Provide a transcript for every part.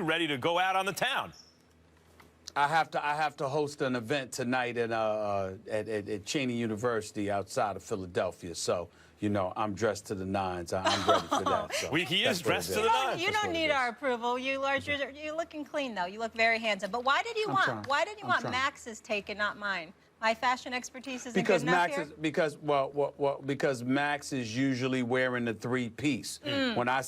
ready to go out on the town. I have to host an event tonight at Cheney University outside of Philadelphia. So, you know, I'm dressed to the nines. I'm ready for that. So he is dressed to the nines. You don't need our approval. You're looking clean though. You look very handsome. But why did you want Max's take and not mine? My fashion expertise isn't good enough here? Because Max is usually wearing the three-piece. When I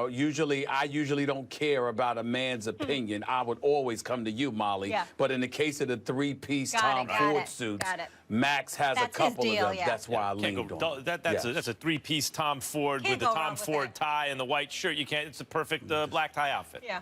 usually don't care about a man's opinion. I would always come to you, Molly. Yeah. But in the case of the three-piece Tom Ford suits, Max has a couple of them. Yeah. That's why I leaned on. That's a three-piece Tom Ford with the Tom Ford tie and the white shirt. You can't. It's a perfect black tie outfit. Yeah.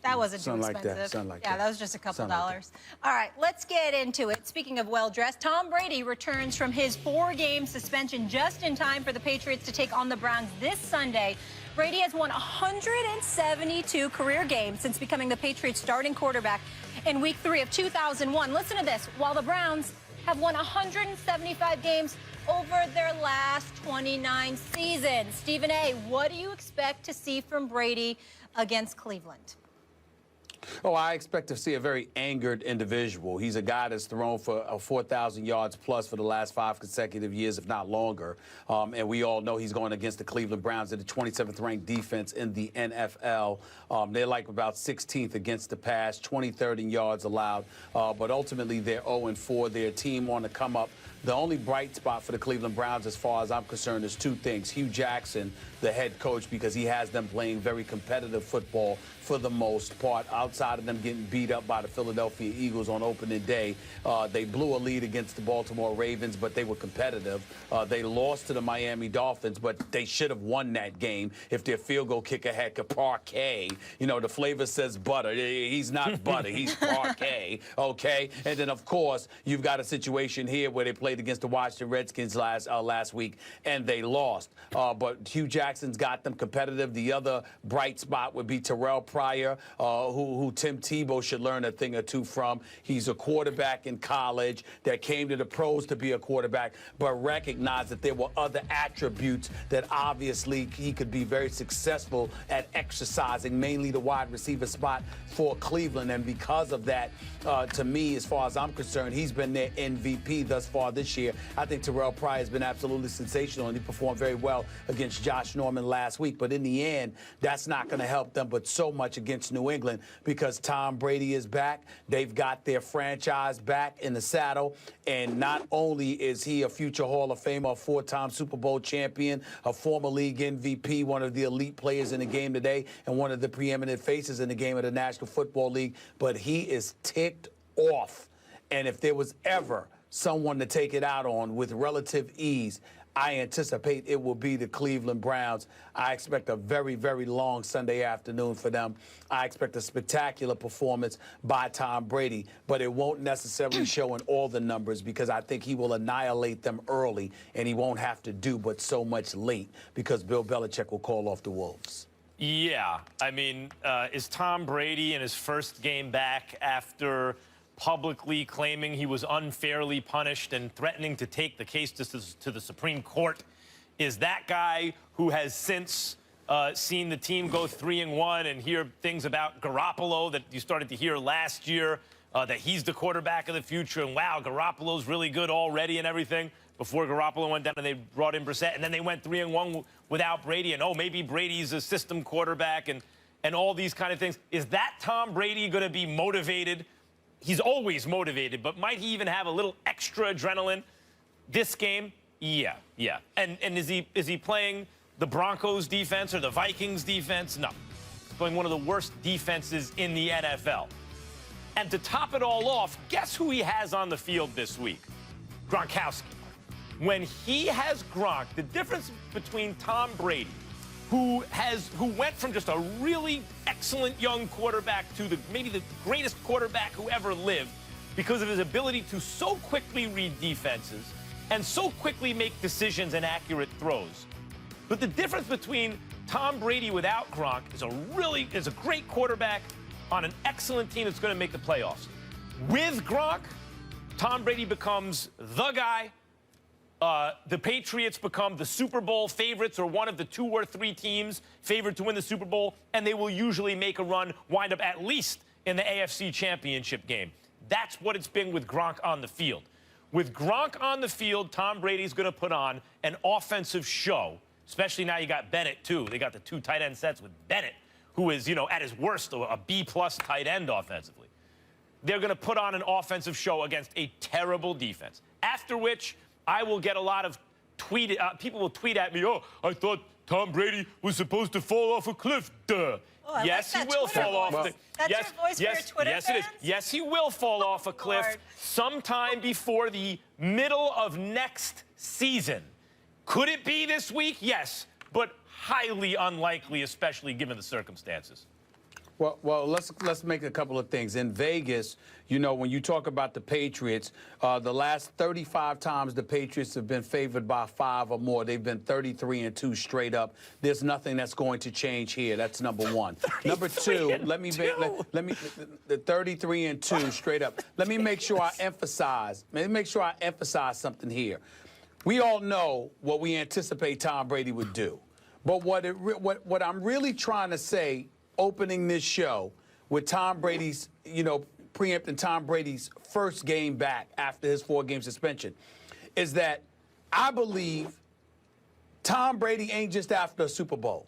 That wasn't too expensive. That was just a couple dollars. All right, let's get into it. Speaking of well-dressed, Tom Brady returns from his 4-game suspension just in time for the Patriots to take on the Browns this Sunday. Brady has won 172 career games since becoming the Patriots' starting quarterback in Week 3 of 2001. Listen to this. While the Browns have won 175 games over their last 29 seasons. Stephen A., what do you expect to see from Brady against Cleveland? Oh, I expect to see a very angered individual. He's a guy that's thrown for 4,000 yards plus for the last 5 consecutive years, if not longer. And we all know he's going against the Cleveland Browns, at the 27th ranked defense in the NFL. They're like about 16th against the pass, 23rd in yards allowed. But ultimately, they're 0-4. They're a team on the come up. The only bright spot for the Cleveland Browns, as far as I'm concerned, is 2 things. Hugh Jackson, the head coach, because he has them playing very competitive football for the most part, outside of them getting beat up by the Philadelphia Eagles on opening day. They blew a lead against the Baltimore Ravens, but they were competitive. They lost to the Miami Dolphins, but they should have won that game if their field goal kicker had parquet. You know, the flavor says butter. He's not butter. He's parquet, okay? And then, of course, you've got a situation here where they played against the Washington Redskins last week, and they lost. But Hugh Jackson's got them competitive. The other bright spot would be Terrell Pryor, who Tim Tebow should learn a thing or two from. He's a quarterback in college that came to the pros to be a quarterback, but recognized that there were other attributes that obviously he could be very successful at exercising, mainly the wide receiver spot for Cleveland. And because of that, to me, as far as I'm concerned, he's been their MVP thus far this year. I think Terrell Pryor has been absolutely sensational, and he performed very well against Josh Norman last week. But in the end, that's not going to help them but so much against New England, because Tom Brady is back. They've got their franchise back in the saddle. And not only is he a future Hall of Famer, a 4-time Super Bowl champion, a former league MVP, one of the elite players in the game today, and one of the preeminent faces in the game of the National Football League, but he is ticked off. And if there was ever someone to take it out on with relative ease, I anticipate it will be the Cleveland Browns. I expect a very, very long Sunday afternoon for them. I expect a spectacular performance by Tom Brady, but it won't necessarily show in all the numbers, because I think he will annihilate them early, and he won't have to do but so much late, because Bill Belichick will call off the Wolves. Yeah, I mean, is Tom Brady in his first game back after publicly claiming he was unfairly punished and threatening to take the case to the Supreme Court, is that guy who has since seen the team go 3-1 and hear things about Garoppolo that you started to hear last year, that he's the quarterback of the future, and wow, Garoppolo's really good already and everything, before Garoppolo went down and they brought in Brissett, and then they went 3-1 without Brady, and oh, maybe Brady's a system quarterback, and all these kind of things. Is that Tom Brady going to be motivated? He's always motivated, but might he even have a little extra adrenaline this game? Yeah. And is he playing the Broncos defense or the Vikings defense? No. He's playing one of the worst defenses in the NFL. And to top it all off, guess who he has on the field this week? Gronkowski. When he has Gronk, the difference between Tom Brady, who went from just a really excellent young quarterback to maybe the greatest quarterback who ever lived, because of his ability to so quickly read defenses and so quickly make decisions and accurate throws. But the difference between Tom Brady without Gronk is a great quarterback on an excellent team that's going to make the playoffs. With Gronk, Tom Brady becomes the guy, the Patriots become the Super Bowl favorites or one of the 2 or 3 teams favored to win the Super Bowl, and they will usually make a run, wind up at least in the AFC Championship game. That's what it's been with Gronk on the field. With Gronk on the field, Tom Brady's going to put on an offensive show, especially now you got Bennett, too. They got the 2 tight end sets with Bennett, who is, you know, at his worst, a B-plus tight end offensively. They're going to put on an offensive show against a terrible defense, after which I will get a lot of people will tweet at me, oh, I thought Tom Brady was supposed to fall off a cliff, duh. Oh, yes, he will fall off the... That's yes, your voice yes, for your Twitter yes, fans? it is. Yes, he will fall off a cliff Lord. sometime before the middle of next season. Could it be this week? Yes, but highly unlikely, especially given the circumstances. Well, let's make a couple of things. In Vegas, you know, when you talk about the Patriots, the last 35 times the Patriots have been favored by 5 or more, they've been 33-2 straight up. There's nothing that's going to change here. That's number one. Number two, let me the 33-2 straight up. Let me make sure I emphasize. Let me make sure I emphasize something here. We all know what we anticipate Tom Brady would do, but what I'm really trying to say, opening this show with Tom Brady's, you know, preempting Tom Brady's first game back after his 4-game suspension, is that I believe Tom Brady ain't just after a Super Bowl.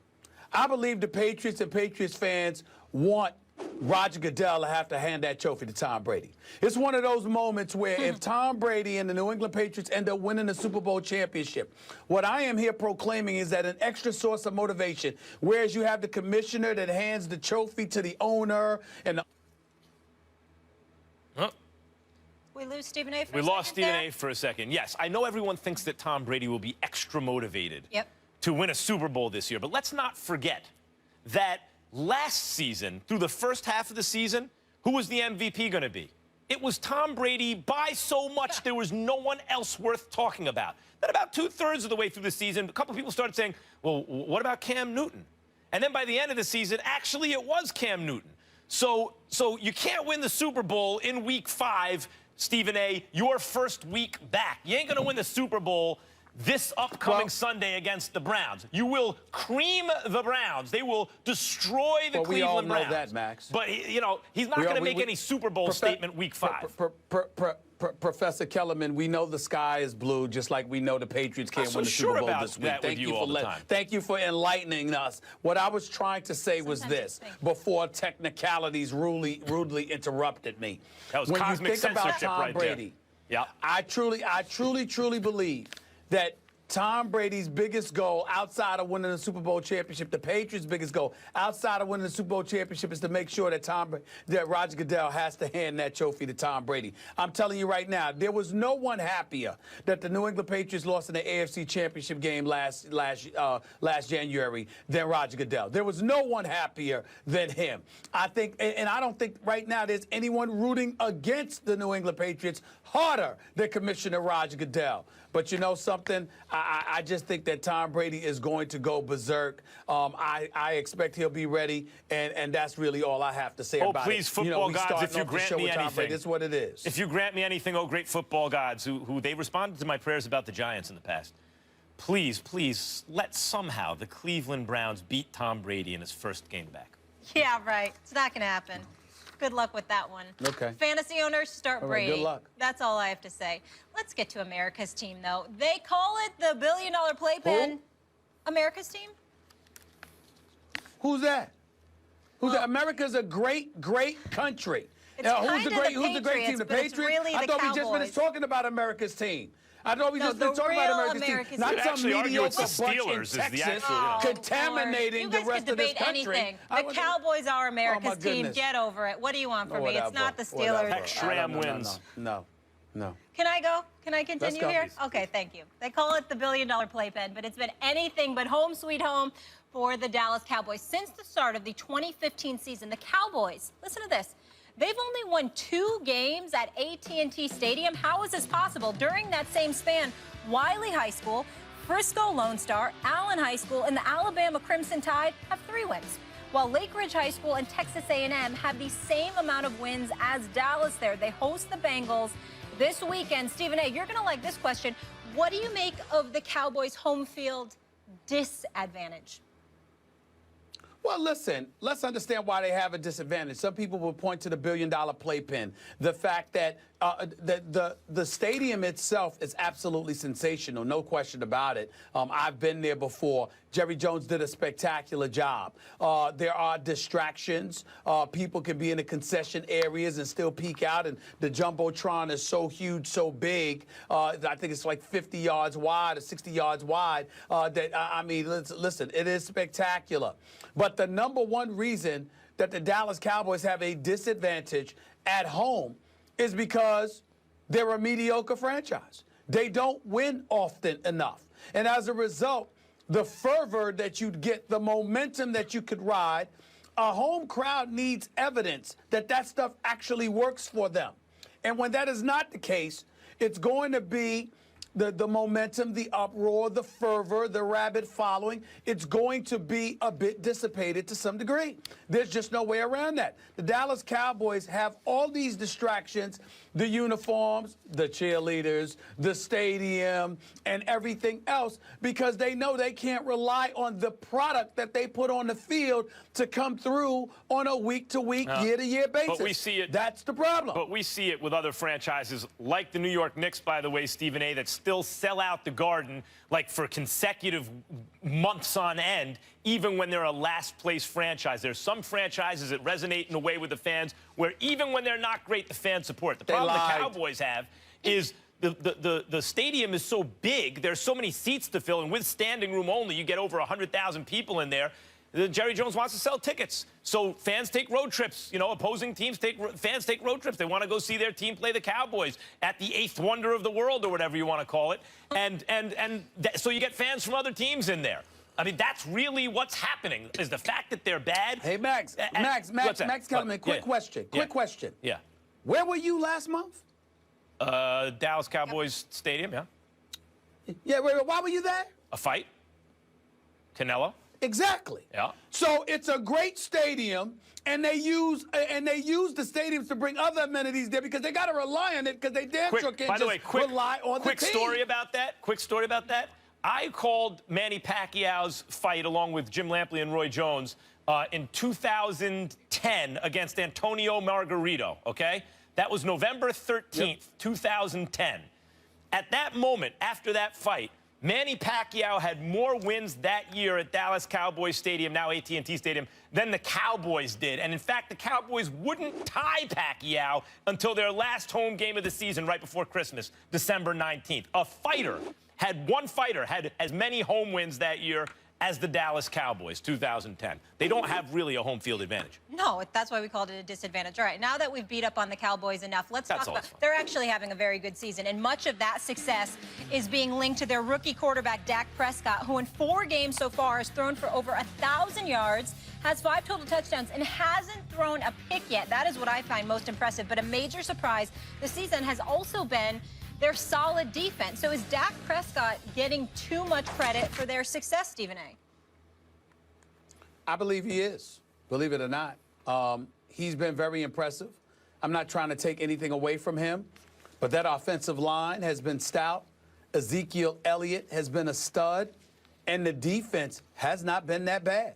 I believe the Patriots and Patriots fans want Roger Goodell to have to hand that trophy to Tom Brady. It's one of those moments where if Tom Brady and the New England Patriots end up winning the Super Bowl championship, what I am here proclaiming is that an extra source of motivation, whereas you have the commissioner that hands the trophy to the owner and the... Huh? We lose Stephen A. for We a lost second Stephen there? A. for a second. Yes, I know everyone thinks that Tom Brady will be extra motivated to win a Super Bowl this year, but let's not forget that last season, through the first half of the season, who was the MVP going to be? It was Tom Brady by so much there was no one else worth talking about. Then about 2/3 of the way through the season, a couple of people started saying, well, what about Cam Newton? And then by the end of the season, actually it was Cam Newton. So you can't win the Super Bowl in week 5, Stephen A., your first week back. You ain't going to win the Super Bowl this upcoming Sunday against the Browns. You will cream the Browns. They will destroy the Cleveland we all know Browns. that, Max. But, you know, he's not going to make any Super Bowl statement week 5. Professor Kellerman, we know the sky is blue, just like we know the Patriots can't win the Super Bowl this week. Thank you for enlightening us. What I was trying to say was this, before technicalities rudely interrupted me. That was when cosmic you think about censorship Tom right Brady, there. Yeah. I truly believe that Tom Brady's biggest goal outside of winning the Super Bowl championship, the Patriots' biggest goal outside of winning the Super Bowl championship, is to make sure that Roger Goodell has to hand that trophy to Tom Brady. I'm telling you right now, there was no one happier that the New England Patriots lost in the AFC Championship game last January than Roger Goodell. There was no one happier than him. I think, and I don't think right now there's anyone rooting against the New England Patriots harder than Commissioner Roger Goodell. But you know something? I just think that Tom Brady is going to go berserk. I expect he'll be ready, and that's really all I have to say about it. Oh, please, football gods, if you grant me anything. It's what it is. If you grant me anything, oh, great football gods, who they responded to my prayers about the Giants in the past. Please, let somehow the Cleveland Browns beat Tom Brady in his first game back. Yeah, right. It's not going to happen. Good luck with that one. Okay. Fantasy owners, start Brady. Good luck. That's all I have to say. Let's get to America's team, though. They call it the billion-dollar playpen. Who? America's team? Who's that? Who's that? America's a great country. It's who's the great team? The Patriots? Really I thought the we just finished talking about America's team. I thought we just finished talking about America's team. Not some mediocre bunch in Texas contaminating the rest of this country. The Cowboys are America's team. Get over it. What do you want from me? It's not the Steelers. Heck, wins. No. Can I go? Can I continue go. here? Okay, thank you. They call it the billion-dollar playpen, but it's been anything but home sweet home for the Dallas Cowboys. Since the start of the 2015 season, the Cowboys, listen to this, they've only won 2 games at AT&T Stadium. How is this possible? During that same span, Wiley High School, Frisco Lone Star, Allen High School, and the Alabama Crimson Tide have 3 wins, while Lake Ridge High School and Texas A&M have the same amount of wins as Dallas there. They host the Bengals this weekend. Stephen A., you're going to like this question. What do you make of the Cowboys' home field disadvantage? Well, listen, let's understand why they have a disadvantage. Some people will point to the billion-dollar playpen, the fact that the stadium itself is absolutely sensational, no question about it. I've been there before. Jerry Jones did a spectacular job. There are distractions. People can be in the concession areas and still peek out, and the Jumbotron is so huge, so big. I think it's like 50 yards wide or 60 yards wide. I mean, listen, it is spectacular. But the number one reason that the Dallas Cowboys have a disadvantage at home is because they're a mediocre franchise. They don't win often enough. And as a result, the fervor that you'd get, the momentum that you could ride, a home crowd needs evidence that that stuff actually works for them. And when that is not the case, it's going to be the momentum, the uproar, the fervor, the rabid following. It's going to be a bit dissipated to some degree. There's just no way around that. The Dallas Cowboys have all these distractions, the uniforms, the cheerleaders, the stadium, and everything else, because they know they can't rely on the product that they put on the field to come through on a week-to-week, year-to-year basis. But we see it. That's the problem. But we see it with other franchises, like the New York Knicks, by the way, Stephen A., that still sell out the Garden like for consecutive months on end, even when they're a last-place franchise. There's some franchises that resonate in a way with the fans where even when they're not great, the fans support. The problem the Cowboys have is the stadium is so big, there's so many seats to fill, and with standing room only, you get over 100,000 people in there. Jerry Jones wants to sell tickets. So fans take road trips. You know, opposing teams fans take road trips. They want to go see their team play the Cowboys at the eighth wonder of the world or whatever you want to call it. So you get fans from other teams in there. I mean, that's really what's happening, is the fact that they're bad. Hey, Max Kellerman, quick question. Yeah. Where were you last month? Dallas Cowboys Stadium, yeah. Yeah, why were you there? A fight. Canelo. Exactly. Yeah. So it's a great stadium, and they use the stadiums to bring other amenities there because they got to rely on it because they damn sure can't rely on the team. Quick story about that. I called Manny Pacquiao's fight along with Jim Lampley and Roy Jones in 2010 against Antonio Margarito, okay? That was November 13th, 2010. At that moment, after that fight, Manny Pacquiao had more wins that year at Dallas Cowboys Stadium, now AT&T Stadium, than the Cowboys did. And in fact, the Cowboys wouldn't tie Pacquiao until their last home game of the season right before Christmas, December 19th. One fighter had as many home wins that year as the Dallas Cowboys, 2010. They don't have really a home field advantage. No, that's why we called it a disadvantage. All right, now that we've beat up on the Cowboys enough, let's talk about they're actually having a very good season, and much of that success is being linked to their rookie quarterback, Dak Prescott, who in 4 games so far has thrown for over 1,000 yards, has 5 total touchdowns, and hasn't thrown a pick yet. That is what I find most impressive, but a major surprise this season has also been their solid defense. So is Dak Prescott getting too much credit for their success, Stephen A.? I believe he is, believe it or not. He's been very impressive. I'm not trying to take anything away from him, but that offensive line has been stout. Ezekiel Elliott has been a stud, and the defense has not been that bad.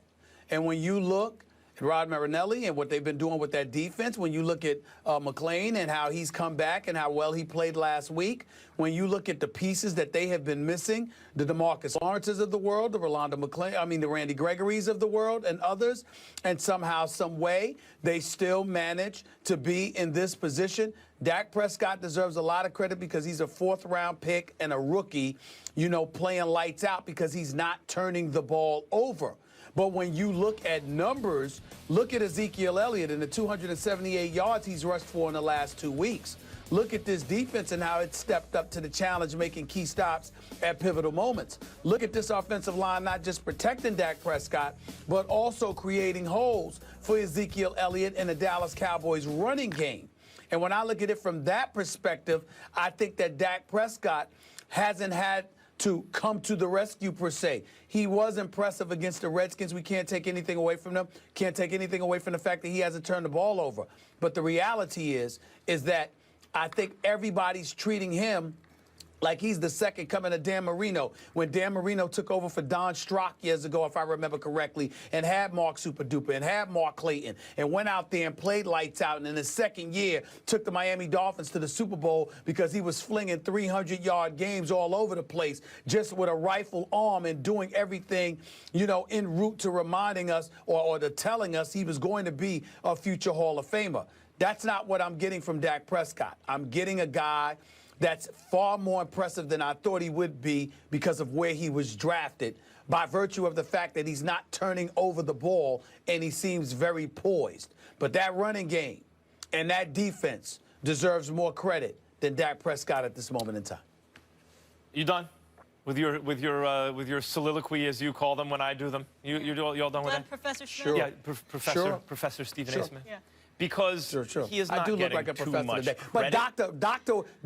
And when you look at Rod Marinelli and what they've been doing with that defense, when you look at McClain and how he's come back and how well he played last week, when you look at the pieces that they have been missing, the DeMarcus Lawrences of the world, the the Randy Gregory's of the world and others, and somehow, some way, they still manage to be in this position. Dak Prescott deserves a lot of credit because he's a 4th-round pick and a rookie, playing lights out because he's not turning the ball over. But when you look at numbers, look at Ezekiel Elliott and the 278 yards he's rushed for in the last 2 weeks. Look at this defense and how it stepped up to the challenge, making key stops at pivotal moments. Look at this offensive line not just protecting Dak Prescott, but also creating holes for Ezekiel Elliott and the Dallas Cowboys running game. And when I look at it from that perspective, I think that Dak Prescott hasn't had to come to the rescue, per se. He was impressive against the Redskins. We can't take anything away from them. Can't take anything away from the fact that he hasn't turned the ball over. But the reality is that I think everybody's treating him like he's the second coming of Dan Marino. When Dan Marino took over for Don Strock years ago, if I remember correctly, and had Mark Super Duper and had Mark Clayton and went out there and played lights out, and in his second year took the Miami Dolphins to the Super Bowl because he was flinging 300-yard games all over the place just with a rifle arm and doing everything, you know, en route to reminding us or to telling us he was going to be a future Hall of Famer. That's not what I'm getting from Dak Prescott. I'm getting a guy that's far more impressive than I thought he would be because of where he was drafted, by virtue of the fact that he's not turning over the ball and he seems very poised. But that running game and that defense deserves more credit than Dak Prescott at this moment in time. You done with your soliloquy, as you call them when I do them? You all done with that? Professor Smith? Sure. Yeah, Professor Stephen A. Smith. Yeah. Because he is not I do look getting like a too professor much today. credit. But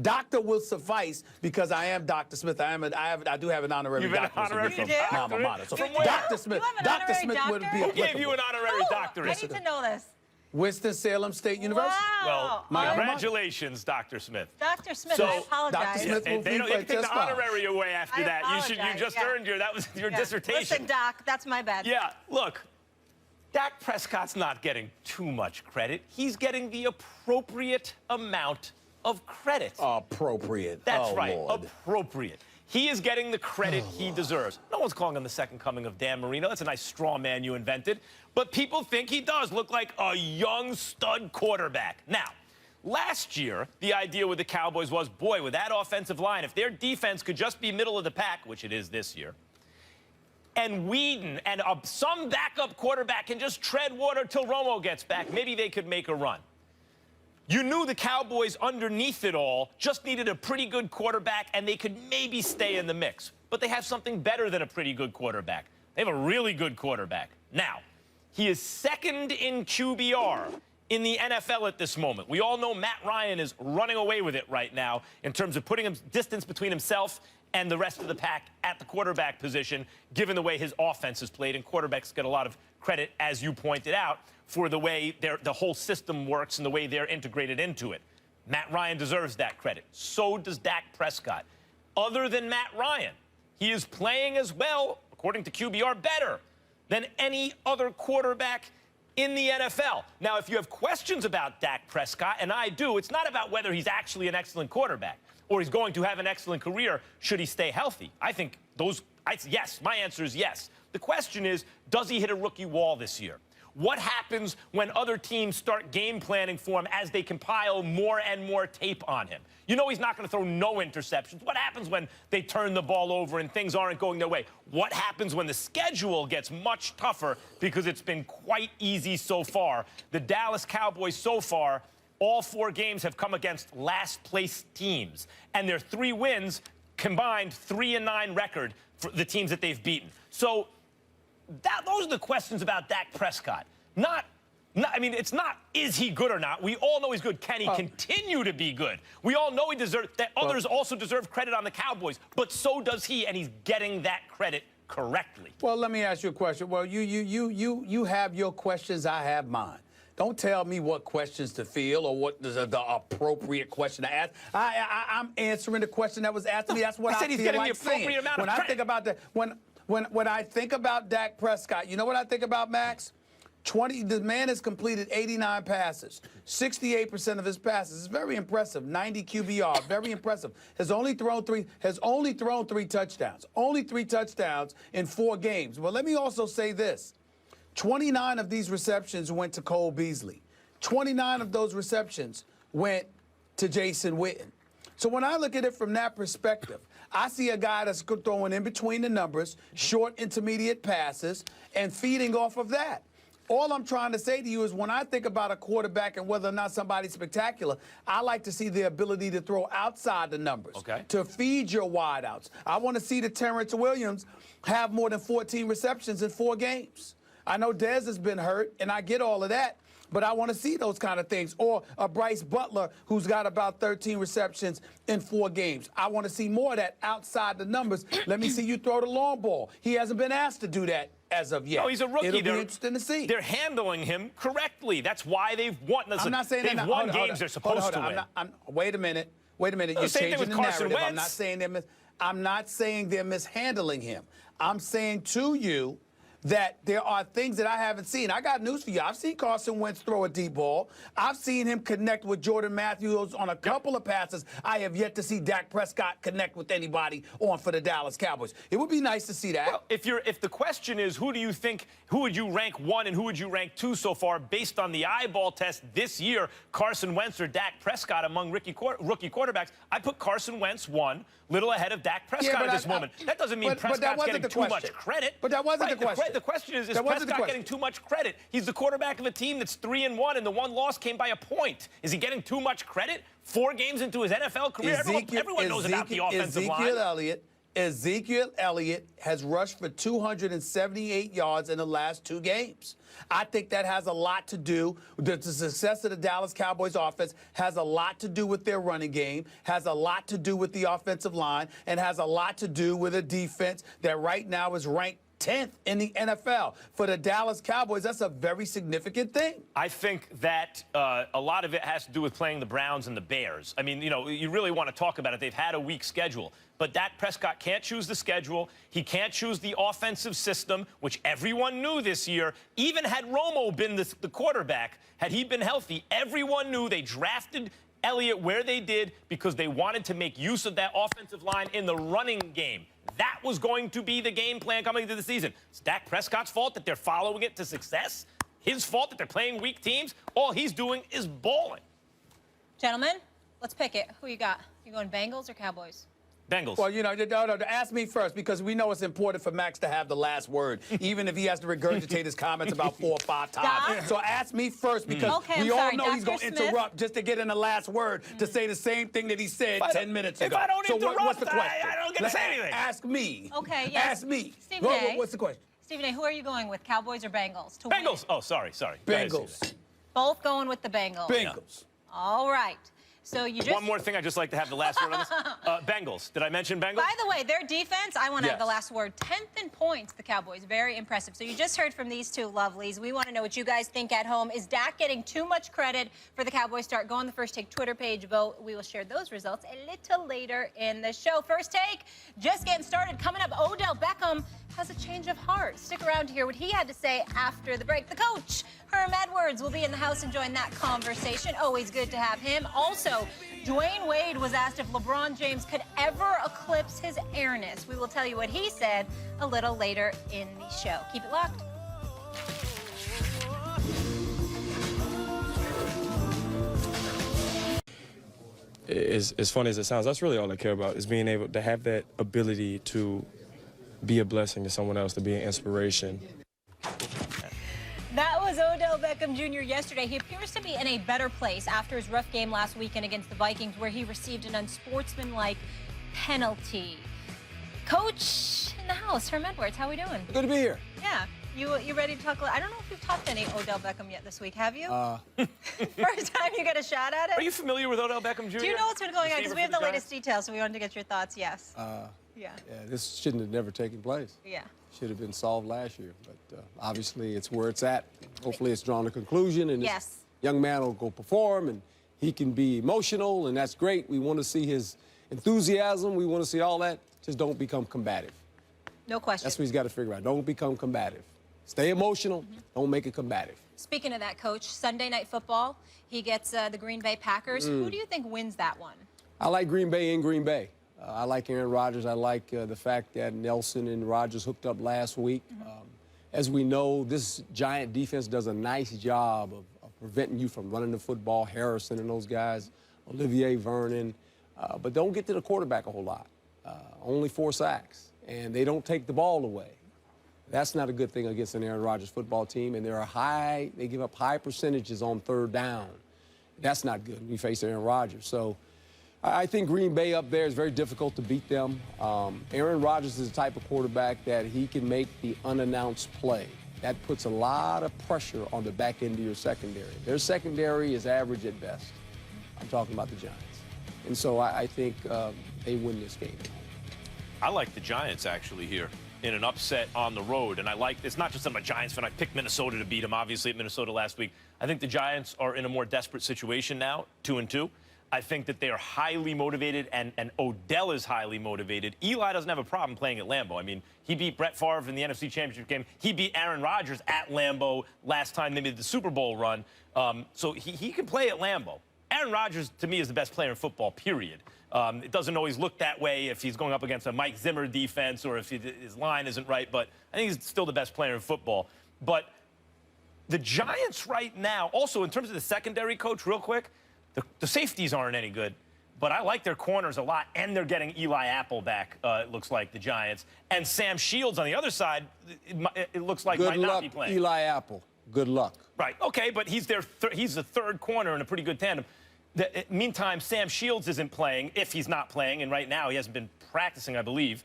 doctor will suffice because I am Dr. Smith. I do have an honorary You've been an doctorate honorary from doctorate? Alma Mater. So From where? Dr. Smith, You have an Dr. honorary Smith would be doctor? applicable. Who gave you an honorary Oh, doctorate? I need to know this. Winston-Salem State University. Wow. Well, My congratulations, Dr. Smith. Dr. Smith, So, I apologize. Dr. Smith will They be don't you can take just the fine. honorary away after I that. You apologize, just yeah. earned that was your Yeah. dissertation. Listen, Doc, that's my bad. Yeah, look, Dak Prescott's not getting too much credit. He's getting the appropriate amount of credit. Appropriate. That's Oh, right, Lord. appropriate. He is getting the credit he deserves. No one's calling him the second coming of Dan Marino. That's a nice straw man you invented. But people think he does look like a young stud quarterback. Now, last year, the idea with the Cowboys was, boy, with that offensive line, if their defense could just be middle of the pack, which it is this year, and Whedon and some backup quarterback can just tread water till Romo gets back, maybe they could make a run. You knew the Cowboys, underneath it all, just needed a pretty good quarterback, and they could maybe stay in the mix. But they have something better than a pretty good quarterback. They have a really good quarterback. Now, he is second in QBR in the NFL at this moment. We all know Matt Ryan is running away with it right now in terms of putting distance between himself and the rest of the pack at the quarterback position, given the way his offense is played. And quarterbacks get a lot of credit, as you pointed out, for the way the whole system works and the way they're integrated into it. Matt Ryan deserves that credit. So does Dak Prescott. Other than Matt Ryan, he is playing as well, according to QBR, better than any other quarterback in the NFL. Now, if you have questions about Dak Prescott, and I do, it's not about whether he's actually an excellent quarterback or he's going to have an excellent career should he stay healthy. I think yes, my answer is yes. The question is, does he hit a rookie wall this year? What happens when other teams start game planning for him as they compile more and more tape on him? You know he's not going to throw no interceptions. What happens when they turn the ball over and things aren't going their way? What happens when the schedule gets much tougher because it's been quite easy so far? The Dallas Cowboys so far, all 4 games have come against last-place teams. And their 3 wins combined 3-9 record for the teams that they've beaten. So those are the questions about Dak Prescott. I mean, it's not, is he good or not? We all know he's good. Can he continue to be good? We all know he deserves that. Others also deserve credit on the Cowboys, but so does he, and he's getting that credit correctly. Well, let me ask you a question. Well, you have your questions, I have mine. Don't tell me what questions to field or what is the appropriate question to ask. I'm answering the question that was asked to me. That's what I said he's feel getting like the appropriate saying. amount of When I credit. think about that, when I think about Dak Prescott, you know what I think about, Max? The man has completed 89 passes, 68% of his passes. It's very impressive. 90 QBR, very impressive. Has only thrown three touchdowns. Only 3 touchdowns in 4 games. Well, let me also say this. 29 of these receptions went to Cole Beasley. 29 of those receptions went to Jason Witten. So when I look at it from that perspective, I see a guy that's throwing in between the numbers, short, intermediate passes, and feeding off of that. All I'm trying to say to you is when I think about a quarterback and whether or not somebody's spectacular, I like to see the ability to throw outside the numbers, to feed your wideouts. I want to see the Terrence Williams have more than 14 receptions in 4 games. I know Dez has been hurt, and I get all of that, but I want to see those kind of things. Or a Bryce Butler who's got about 13 receptions in 4 games. I want to see more of that outside the numbers. Let me see you throw the long ball. He hasn't been asked to do that as of yet. No, he's a rookie. It'll be interesting to see. They're handling him correctly. That's why they've won. I'm not saying they've that. won games they're supposed to win. Wait a minute. Wait a minute. You're same thing changing with the Carson narrative. Wentz. I'm not saying they're mishandling him. I'm saying to you that there are things that I haven't seen. I got news for you. I've seen Carson Wentz throw a deep ball. I've seen him connect with Jordan Matthews on a couple of passes. I have yet to see Dak Prescott connect with anybody on for the Dallas Cowboys. It would be nice to see that. Well, if the question is who would you rank 1 and who would you rank 2 so far based on the eyeball test this year, Carson Wentz or Dak Prescott among rookie quarterbacks, I put Carson Wentz 1, little ahead of Dak Prescott at this moment. That doesn't mean Prescott's getting too much credit. But that wasn't the question. The question is Prescott getting too much credit? He's the quarterback of a team that's 3-1, and the one loss came by a point. Is he getting too much credit? 4 games into his NFL career, everyone knows about the offensive line. Ezekiel Elliott has rushed for 278 yards in the last 2 games. I think that has a lot to do with the success of the Dallas Cowboys offense, has a lot to do with their running game, has a lot to do with the offensive line, and has a lot to do with a defense that right now is ranked 10th in the NFL. For the Dallas Cowboys, that's a very significant thing. I think that a lot of it has to do with playing the Browns and the Bears. I mean, you know, you really want to talk about it. They've had a weak schedule. But Dak Prescott can't choose the schedule. He can't choose the offensive system, which everyone knew this year. Even had Romo been the quarterback, had he been healthy, everyone knew they drafted Elliott where they did because they wanted to make use of that offensive line in the running game. That was going to be the game plan coming into the season. It's Dak Prescott's fault that they're following it to success. His fault that they're playing weak teams. All he's doing is balling. Gentlemen, let's pick it. Who you got? You going Bengals or Cowboys? Bengals. Well, you know, ask me first because we know it's important for Max to have the last word, even if he has to regurgitate his comments about 4 or 5 times. So ask me first because we all know he's going to interrupt just to get in the last word to say the same thing that he said 10 minutes ago. If I don't interrupt, what's the question? I don't get to say anything. Ask me. Okay, yes. Ask me. Stephen A. What's the question? Stephen A., who are you going with, Cowboys or Bengals? To Bengals. Win? Oh, sorry. Bengals. Both going with the Bengals. Bengals. All right. So you just... One more thing, I'd just like to have the last word on this. Bengals. Did I mention Bengals? By the way, their defense, I want to have the last word. 10th in points, the Cowboys. Very impressive. So you just heard from these two lovelies. We want to know what you guys think at home. Is Dak getting too much credit for the Cowboys start? Go on the First Take Twitter page, vote. We will share those results a little later in the show. First Take, just getting started. Coming up, Odell Beckham has a change of heart. Stick around to hear what he had to say after the break. The coach, Herm Edwards, will be in the house and join that conversation. Always good to have him. Also, Dwyane Wade was asked if LeBron James could ever eclipse his airness. We will tell you what he said a little later in the show. Keep it locked. As funny as it sounds, that's really all I care about, is being able to have that ability to be a blessing to someone else, to be an inspiration. That was Odell Beckham Jr. yesterday. He appears to be in a better place after his rough game last weekend against the Vikings, where he received an unsportsmanlike penalty. Coach in the house, Herm Edwards, how are we doing? Good to be here. Yeah. You ready to talk? I don't know if you've talked to any Odell Beckham yet this week, have you? First time you get a shot at it? Are you familiar with Odell Beckham Jr.? Do you know what's been going on? Because we have the latest details, so we wanted to get your thoughts. Yes. Yeah, this shouldn't have never taken place. Yeah. Should have been solved last year, but obviously it's where it's at. Hopefully it's drawn a conclusion, and this young man will go perform, and he can be emotional, and that's great. We want to see his enthusiasm. We want to see all that. Just don't become combative. No question. That's what he's got to figure out. Don't become combative. Stay emotional. Don't make it combative. Speaking of that, Coach, Sunday Night Football, he gets the Green Bay Packers. Who do you think wins that one? I like Green Bay in Green Bay. I like Aaron Rodgers. I like the fact that Nelson and Rodgers hooked up last week. As we know, this Giant defense does a nice job of preventing you from running the football. Harrison and those guys, Olivier Vernon. But don't get to the quarterback a whole lot. Only 4 sacks. And they don't take the ball away. That's not a good thing against an Aaron Rodgers football team. And they give up high percentages on 3rd down. That's not good when you face Aaron Rodgers. So I think Green Bay up there is very difficult to beat them. Aaron Rodgers is the type of quarterback that he can make the unannounced play. That puts a lot of pressure on the back end of your secondary. Their secondary is average at best. I'm talking about the Giants. And so I think they win this game. I like the Giants, actually, here in an upset on the road. And I like this. Not just I'm a Giants fan. I picked Minnesota to beat them, obviously, at Minnesota last week. I think the Giants are in a more desperate situation now, 2-2. I think that they are highly motivated, and Odell is highly motivated. Eli doesn't have a problem playing at Lambeau. I mean, he beat Brett Favre in the NFC Championship game. He beat Aaron Rodgers at Lambeau last time they made the Super Bowl run. So he can play at Lambeau. Aaron Rodgers, to me, is the best player in football, period. It doesn't always look that way if he's going up against a Mike Zimmer defense or if his line isn't right, but I think he's still the best player in football. But the Giants right now, also in terms of the secondary, coach, real quick, the safeties aren't any good, but I like their corners a lot, and they're getting Eli Apple back, it looks like, the Giants. And Sam Shields on the other side, it looks like might not be playing. Eli Apple. Good luck. Right, okay, but he's the third corner in a pretty good tandem. Meantime, Sam Shields isn't playing, if he's not playing, and right now he hasn't been practicing, I believe.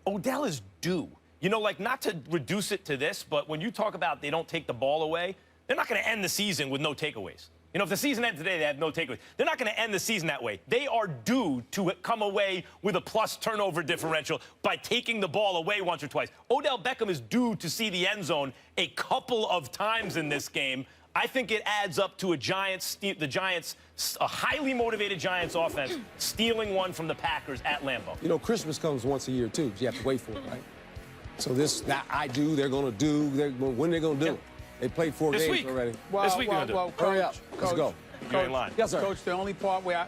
Odell is due. You know, like, not to reduce it to this, but when you talk about they don't take the ball away, they're not going to end the season with no takeaways. You know, if the season ends today, they have no takeaways. They're not going to end the season that way. They are due to come away with a plus turnover differential by taking the ball away once or twice. Odell Beckham is due to see the end zone a couple of times in this game. I think it adds up to a highly motivated Giants offense stealing one from the Packers at Lambeau. You know, Christmas comes once a year, too, so you have to wait for it, right? So they're going to do, when they're going to do it. They played 4 games already. This week they're going to do it. Hurry up. Let's go. You're in line. Yes, sir. Coach, the only part where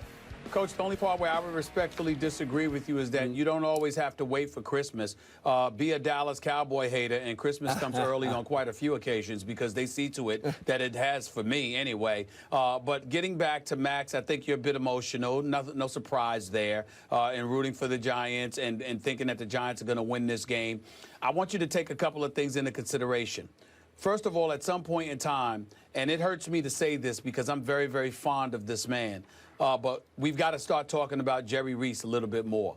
I would respectfully disagree with you is that you don't always have to wait for Christmas. Be a Dallas Cowboy hater, and Christmas comes early on quite a few occasions because they see to it that it has for me anyway. But getting back to Max, I think you're a bit emotional. No surprise there in rooting for the Giants and thinking that the Giants are going to win this game. I want you to take a couple of things into consideration. First of all, at some point in time, and it hurts me to say this because I'm very, very fond of this man, but we've got to start talking about Jerry Reese a little bit more.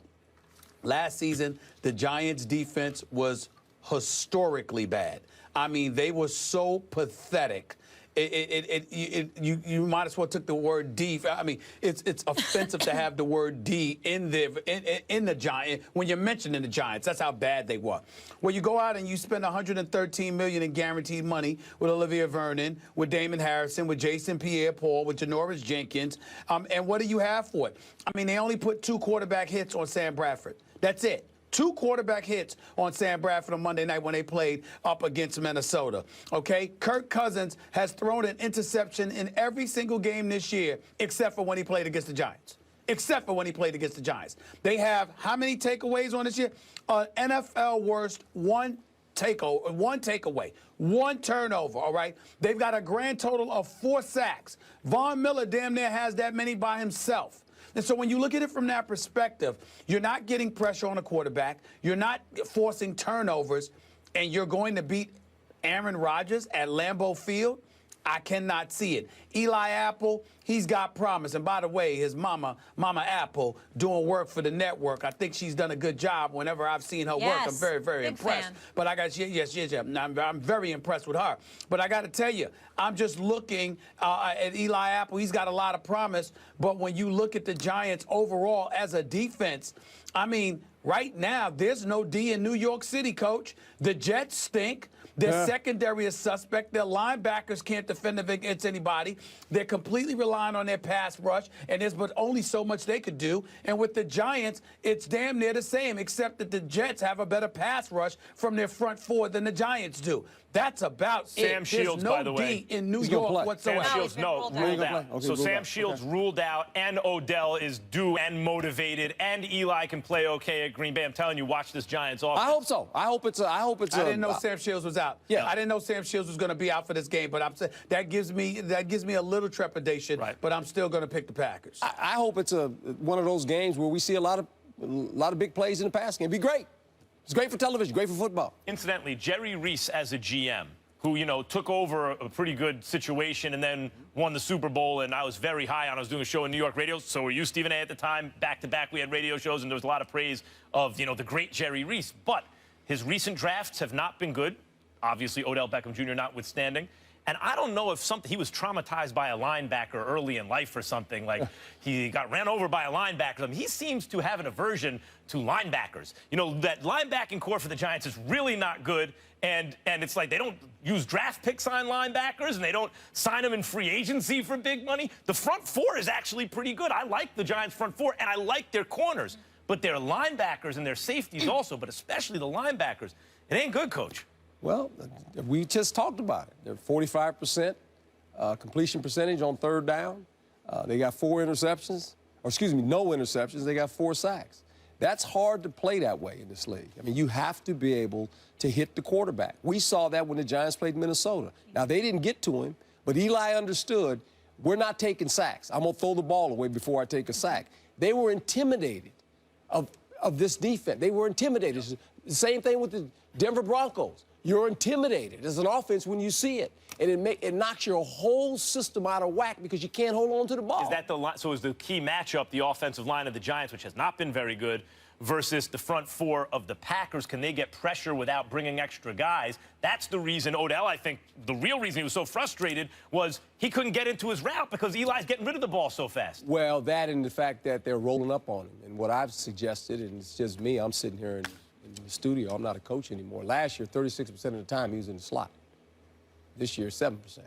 Last season, the Giants' defense was historically bad. I mean, they were so pathetic. You might as well took the word D. I mean, it's offensive to have the word D in the Giant when you're mentioning the Giants. That's how bad they were. Well, you go out and you spend $113 million in guaranteed money with Olivia Vernon, with Damon Harrison, with Jason Pierre-Paul, with Janoris Jenkins, and what do you have for it? I mean, they only put 2 quarterback hits on Sam Bradford. That's it. 2 quarterback hits on Sam Bradford on Monday night when they played up against Minnesota. Okay? Kirk Cousins has thrown an interception in every single game this year except for when he played against the Giants. Except for when he played against the Giants. They have how many takeaways on this year? NFL worst, 1 takeaway, 1 turnover, all right? They've got a grand total of 4 sacks. Von Miller damn near has that many by himself. And so when you look at it from that perspective, you're not getting pressure on a quarterback, you're not forcing turnovers, and you're going to beat Aaron Rodgers at Lambeau Field. I cannot see it. Eli Apple, he's got promise. And by the way, his mama Apple, doing work for the network. I think she's done a good job whenever I've seen her work. I'm very, very impressed. Fan. But I got, yes. I'm very impressed with her. But I got to tell you, I'm just looking at Eli Apple. He's got a lot of promise. But when you look at the Giants overall as a defense, I mean, right now, there's no D in New York City, Coach. The Jets stink. Their secondary is suspect. Their linebackers can't defend against anybody. They're completely relying on their pass rush, and there's but only so much they could do. And with the Giants, it's damn near the same, except that the Jets have a better pass rush from their front 4 than the Giants do. That's about Sam it. Shields, There's no by the way. D in New York whatsoever. Sam Shields, ruled out. Okay, so Sam Shields ruled out, and Odell is due and motivated, and Eli can play okay at Green Bay. I'm telling you, watch this Giants offense. I hope so. I hope it's I didn't know Sam Shields was out. Yeah. I didn't know Sam Shields was going to be out for this game, but I'm saying that gives me a little trepidation. Right. But I'm still going to pick the Packers. I hope it's one of those games where we see a lot of big plays in the pass game. It'd be great. It's great for television, great for football. Incidentally, Jerry Reese as a GM, who, you know, took over a pretty good situation and then won the Super Bowl, and I was very high on. I was doing a show in New York radio, so were you, Stephen A, at the time. Back-to-back, we had radio shows, and there was a lot of praise of, you know, the great Jerry Reese. But his recent drafts have not been good, obviously Odell Beckham Jr. notwithstanding. And I don't know if he was traumatized by a linebacker early in life or something, like he got ran over by a linebacker. I mean, he seems to have an aversion to linebackers. You know, that linebacking core for the Giants is really not good, and it's like they don't use draft picks on linebackers and they don't sign them in free agency for big money. The front four is actually pretty good. I like the Giants' front four, and I like their corners. But their linebackers and their safeties also, but especially the linebackers. It ain't good, Coach. Well, we just talked about it. They're 45% completion percentage on third down. They got 4 interceptions. Or excuse me, no interceptions. They got 4 sacks. That's hard to play that way in this league. I mean, you have to be able to hit the quarterback. We saw that when the Giants played Minnesota. Now, they didn't get to him, but Eli understood, we're not taking sacks. I'm going to throw the ball away before I take a sack. They were intimidated of this defense. They were intimidated. The same thing with the Denver Broncos. You're intimidated as an offense when you see it. And it knocks your whole system out of whack because you can't hold on to the ball. Is that the line? So is the key matchup the offensive line of the Giants, which has not been very good, versus the front four of the Packers? Can they get pressure without bringing extra guys? That's the reason Odell, I think, the real reason he was so frustrated was he couldn't get into his route because Eli's getting rid of the ball so fast. Well, that and the fact that they're rolling up on him. And what I've suggested, and it's just me, I'm sitting here in the studio. I'm not a coach anymore. Last year, 36% of the time, he was in the slot. This year, 7%. If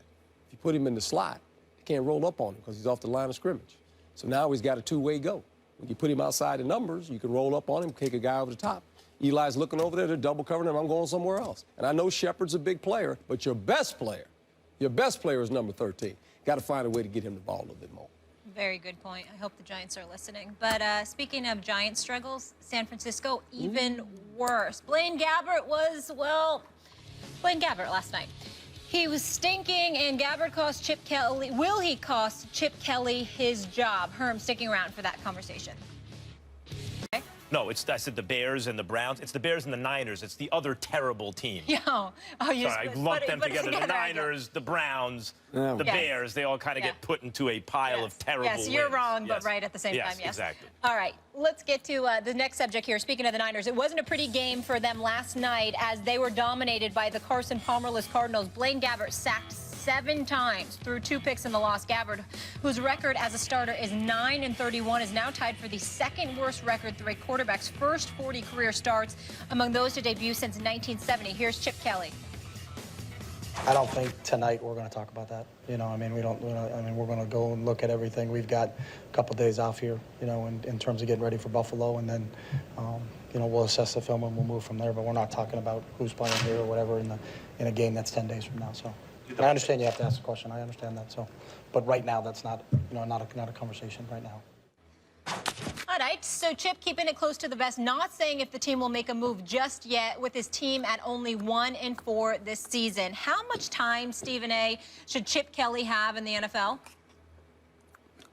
you put him in the slot, you can't roll up on him because he's off the line of scrimmage. So now he's got a two-way go. When you put him outside the numbers, you can roll up on him, kick a guy over the top. Eli's looking over there, they're double covering him, I'm going somewhere else. And I know Shepard's a big player, but your best player is number 13. Got to find a way to get him the ball a little bit more. Very good point. I hope the Giants are listening. But speaking of Giants struggles, San Francisco, even worse. Blaine Gabbert was, well, Blaine Gabbert last night. He was stinking, and Gabbert cost Chip Kelly. Will he cost Chip Kelly his job? Herm, sticking around for that conversation. Okay. No, I said the Bears and the Browns. It's the Bears and the Niners. It's the other terrible team. Yeah. Oh, you Sorry, I lumped them together. The Niners, the Browns, the Bears, they all kind of get put into a pile of terrible Yes, you're wins. wrong, but right at the same time, yes. Exactly. All right, let's get to the next subject here. Speaking of the Niners, it wasn't a pretty game for them last night as they were dominated by the Carson Palmer-less Cardinals. Blaine Gabbert sacked 7 times through 2 picks in the loss. Gabbert, whose record as a starter is 9-31, is now tied for the second worst record through a quarterback's first 40 career starts among those to debut since 1970. Here's Chip Kelly. I don't think tonight we're going to talk about that. You know, I mean, we're going to go and look at everything. We've got a couple of days off here, you know, in terms of getting ready for Buffalo, and then, you know, we'll assess the film and we'll move from there. But we're not talking about who's playing here or whatever in a game that's 10 days from now. So, and I understand you have to ask the question. I understand that. So, but right now, that's not, you know, not a conversation right now. All right, so Chip keeping it close to the vest, not saying if the team will make a move just yet, with his team at only 1-4 this season. How much time, Stephen A., should Chip Kelly have in the NFL?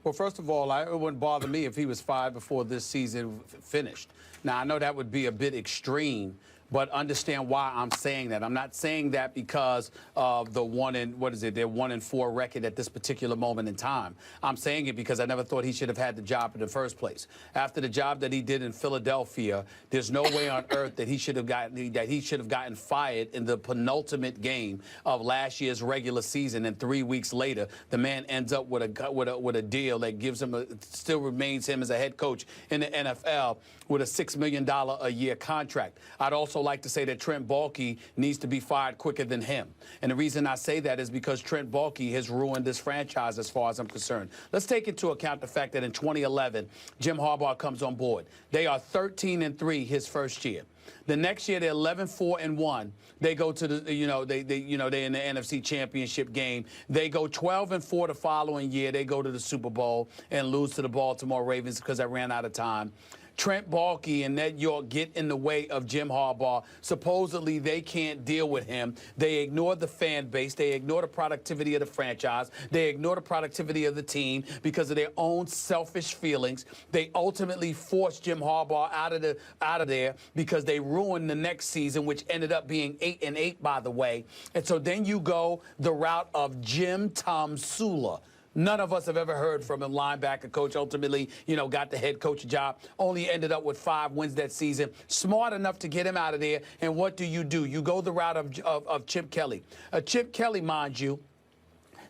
Well, first of all, it wouldn't bother me if he was fired before this season finished. Now, I know that would be a bit extreme, but understand why I'm saying that. I'm not saying that because of the their 1-4 record at this particular moment in time. I'm saying it because I never thought he should have had the job in the first place. After the job that he did in Philadelphia, there's no way on earth that he should have gotten fired in the penultimate game of last year's regular season, and 3 weeks later, the man ends up with a deal that gives him still remains him as a head coach in the NFL with a $6 million a year contract. I'd also like to say that Trent Baalke needs to be fired quicker than him. And the reason I say that is because Trent Baalke has ruined this franchise as far as I'm concerned. Let's take into account the fact that in 2011, Jim Harbaugh comes on board. They are 13-3 his first year. The next year, they're 11-4-1. They go to the, they're in the NFC Championship game. They go 12-4 the following year. They go to the Super Bowl and lose to the Baltimore Ravens because I ran out of time. Trent Baalke and Ned York get in the way of Jim Harbaugh. Supposedly, they can't deal with him. They ignore the fan base. They ignore the productivity of the franchise. They ignore the productivity of the team because of their own selfish feelings. They ultimately forced Jim Harbaugh out of there because they ruined the next season, which ended up being 8-8, by the way. And so then you go the route of Jim Tom Sula. None of us have ever heard from him. Linebacker coach, ultimately, got the head coach job. Only ended up with 5 wins that season. Smart enough to get him out of there. And what do? You go the route of Chip Kelly. Chip Kelly, mind you,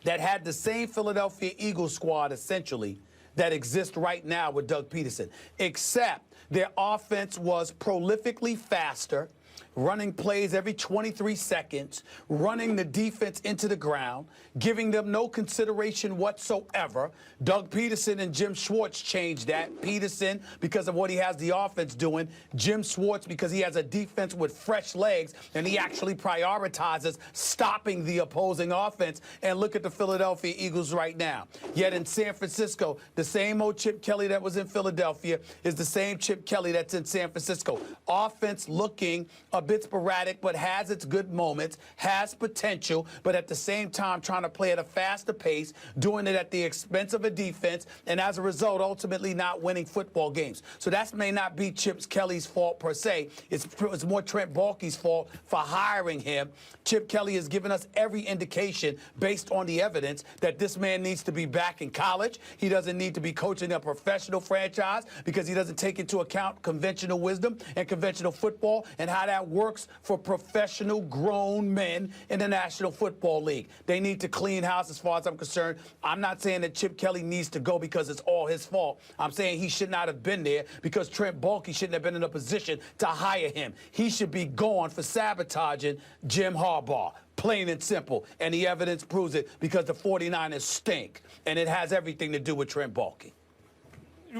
that had the same Philadelphia Eagles squad, essentially, that exists right now with Doug Peterson, except their offense was prolifically faster. running plays every 23 seconds, running the defense into the ground, giving them no consideration whatsoever. Doug Peterson and Jim Schwartz changed that. Peterson, because of what he has the offense doing. Jim Schwartz, because he has a defense with fresh legs, and he actually prioritizes stopping the opposing offense. And look at the Philadelphia Eagles right now. Yet in San Francisco, the same old Chip Kelly that was in Philadelphia is the same Chip Kelly that's in San Francisco. Offense looking a bit sporadic, but has its good moments, has potential, but at the same time trying to play at a faster pace, doing it at the expense of a defense, and as a result, ultimately not winning football games. So that may not be Chip Kelly's fault per se. It's more Trent Baalke's fault for hiring him. Chip Kelly has given us every indication, based on the evidence, that this man needs to be back in college. He doesn't need to be coaching a professional franchise because he doesn't take into account conventional wisdom and conventional football and how that works for professional grown men in the National Football League. They need to clean house as far as I'm concerned. I'm not saying that Chip Kelly needs to go because it's all his fault. I'm saying he should not have been there because Trent Baalke shouldn't have been in a position to hire him. He should be gone for sabotaging Jim Harbaugh. Plain and simple. And the evidence proves it because the 49ers stink. And it has everything to do with Trent Baalke.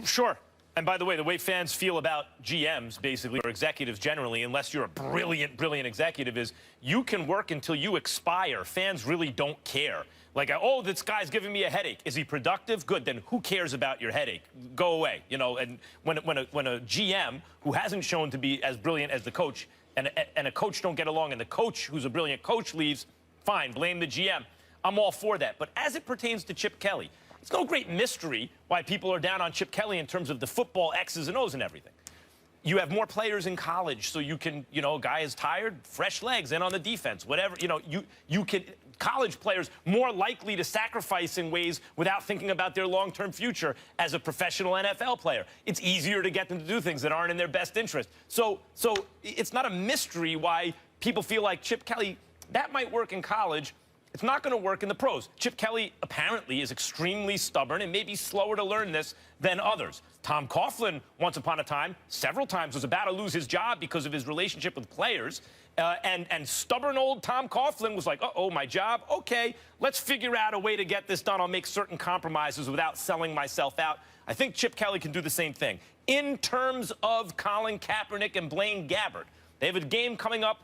Sure. And by the way fans feel about GMs, basically, or executives generally, unless you're a brilliant, brilliant executive, is you can work until you expire. Fans really don't care. Like, oh, this guy's giving me a headache. Is he productive? Good. Then who cares about your headache? Go away. You know, and when a GM who hasn't shown to be as brilliant as the coach and a coach don't get along and the coach who's a brilliant coach leaves, fine, blame the GM. I'm all for that. But as it pertains to Chip Kelly, it's no great mystery why people are down on Chip Kelly in terms of the football X's and O's and everything. You have more players in college, so you can, you know, a guy is tired, fresh legs in on the defense, whatever, you know, you can, college players more likely to sacrifice in ways without thinking about their long-term future as a professional NFL player. It's easier to get them to do things that aren't in their best interest. So it's not a mystery why people feel like Chip Kelly, that might work in college. It's not going to work in the pros. Chip Kelly apparently is extremely stubborn and maybe slower to learn this than others. Tom Coughlin, once upon a time, several times, was about to lose his job because of his relationship with players. And stubborn old Tom Coughlin was like, uh-oh, my job? Okay, let's figure out a way to get this done. I'll make certain compromises without selling myself out. I think Chip Kelly can do the same thing. In terms of Colin Kaepernick and Blaine Gabbert, they have a game coming up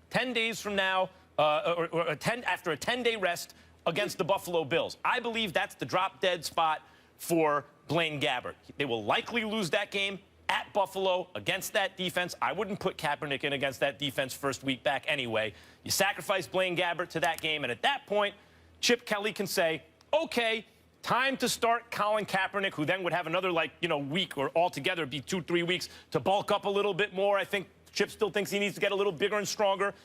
10 days from now, after a 10-day rest against the Buffalo Bills. I believe that's the drop-dead spot for Blaine Gabbert. They will likely lose that game at Buffalo against that defense. I wouldn't put Kaepernick in against that defense first week back anyway. You sacrifice Blaine Gabbert to that game, and at that point, Chip Kelly can say, okay, time to start Colin Kaepernick, who then would have another, like, you know, week or altogether be 2-3 weeks to bulk up a little bit more. I think Chip still thinks he needs to get a little bigger and stronger.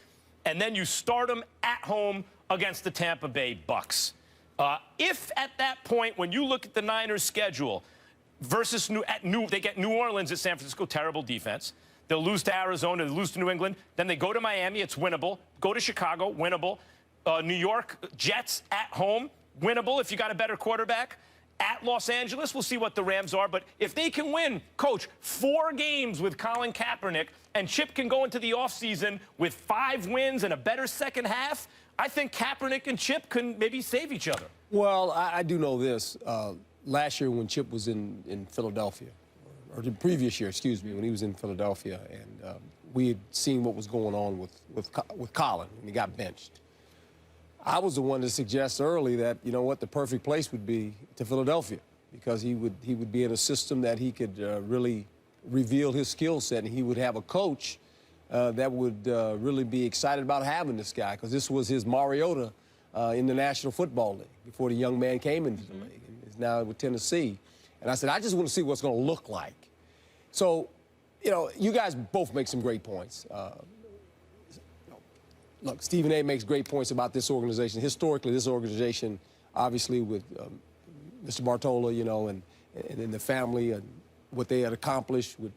And then you start him at home against the Tampa Bay Bucks. If at that point, when you look at the Niners' schedule versus they get New Orleans at San Francisco, terrible defense. They'll lose to Arizona, they lose to New England. Then they go to Miami, it's winnable. Go to Chicago, winnable. New York Jets at home, winnable if you got a better quarterback. At Los Angeles, we'll see what the Rams are. But if they can win, Coach, 4 games with Colin Kaepernick, and Chip can go into the offseason with 5 wins and a better second half, I think Kaepernick and Chip can maybe save each other. Well, I do know this. Last year when Chip was in Philadelphia, or the previous year, excuse me, when he was in Philadelphia, and we had seen what was going on with Colin when he got benched. I was the one to suggest early that, you know what, the perfect place would be to Philadelphia, because he would be in a system that he could really reveal his skill set, and he would have a coach that would really be excited about having this guy, because this was his Mariota in the National Football League before the young man came into the league, and is now with Tennessee. And I said, I just want to see what's going to look like. So, you know, you guys both make some great points. Look, Stephen A. makes great points about this organization. Historically, this organization, obviously with Mr. Bartola, you know, and the family and what they had accomplished with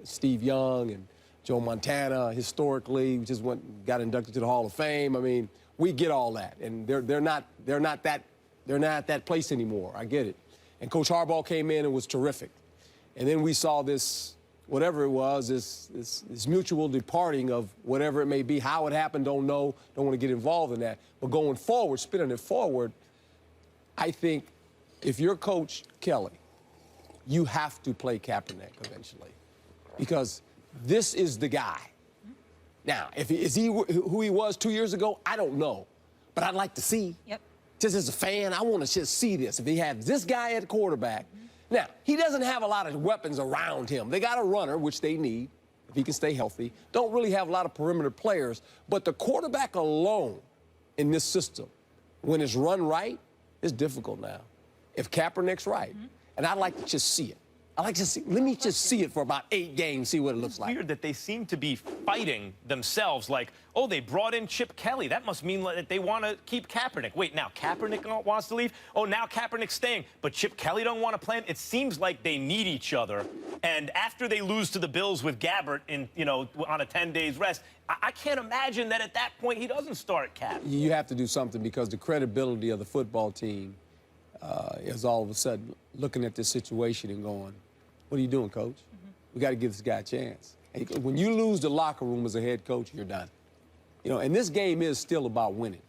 Steve Young and Joe Montana, historically, we just got inducted to the Hall of Fame. I mean, we get all that, and they're not at that place anymore. I get it. And Coach Harbaugh came in and was terrific. And then we saw this whatever it was, this mutual departing of whatever it may be. How it happened, don't know. Don't want to get involved in that. But going forward, spinning it forward, I think if you're Coach Kelly, you have to play Kaepernick eventually, because this is the guy. Now, is he who he was 2 years ago? I don't know, but I'd like to see. Yep. Just as a fan, I want to just see this. If he had this guy at quarterback, now he doesn't have a lot of weapons around him. They got a runner, which they need if he can stay healthy. Don't really have a lot of perimeter players, but the quarterback alone in this system, when it's run right, is difficult now. If Kaepernick's right, and I'd like to just see it. I like to see. Let me just see it for about 8 games, see what it looks like. Weird that they seem to be fighting themselves. Like, oh, they brought in Chip Kelly. That must mean that they want to keep Kaepernick. Wait, now Kaepernick wants to leave. Oh, now Kaepernick's staying, but Chip Kelly don't want to play him. It seems like they need each other. And after they lose to the Bills with Gabbert in, on a 10 days rest, I can't imagine that at that point he doesn't start Cap. You have to do something, because the credibility of the football team is all of a sudden looking at this situation and going, what are you doing, Coach? We got to give this guy a chance. And when you lose the locker room as a head coach, you're done. And this game is still about winning.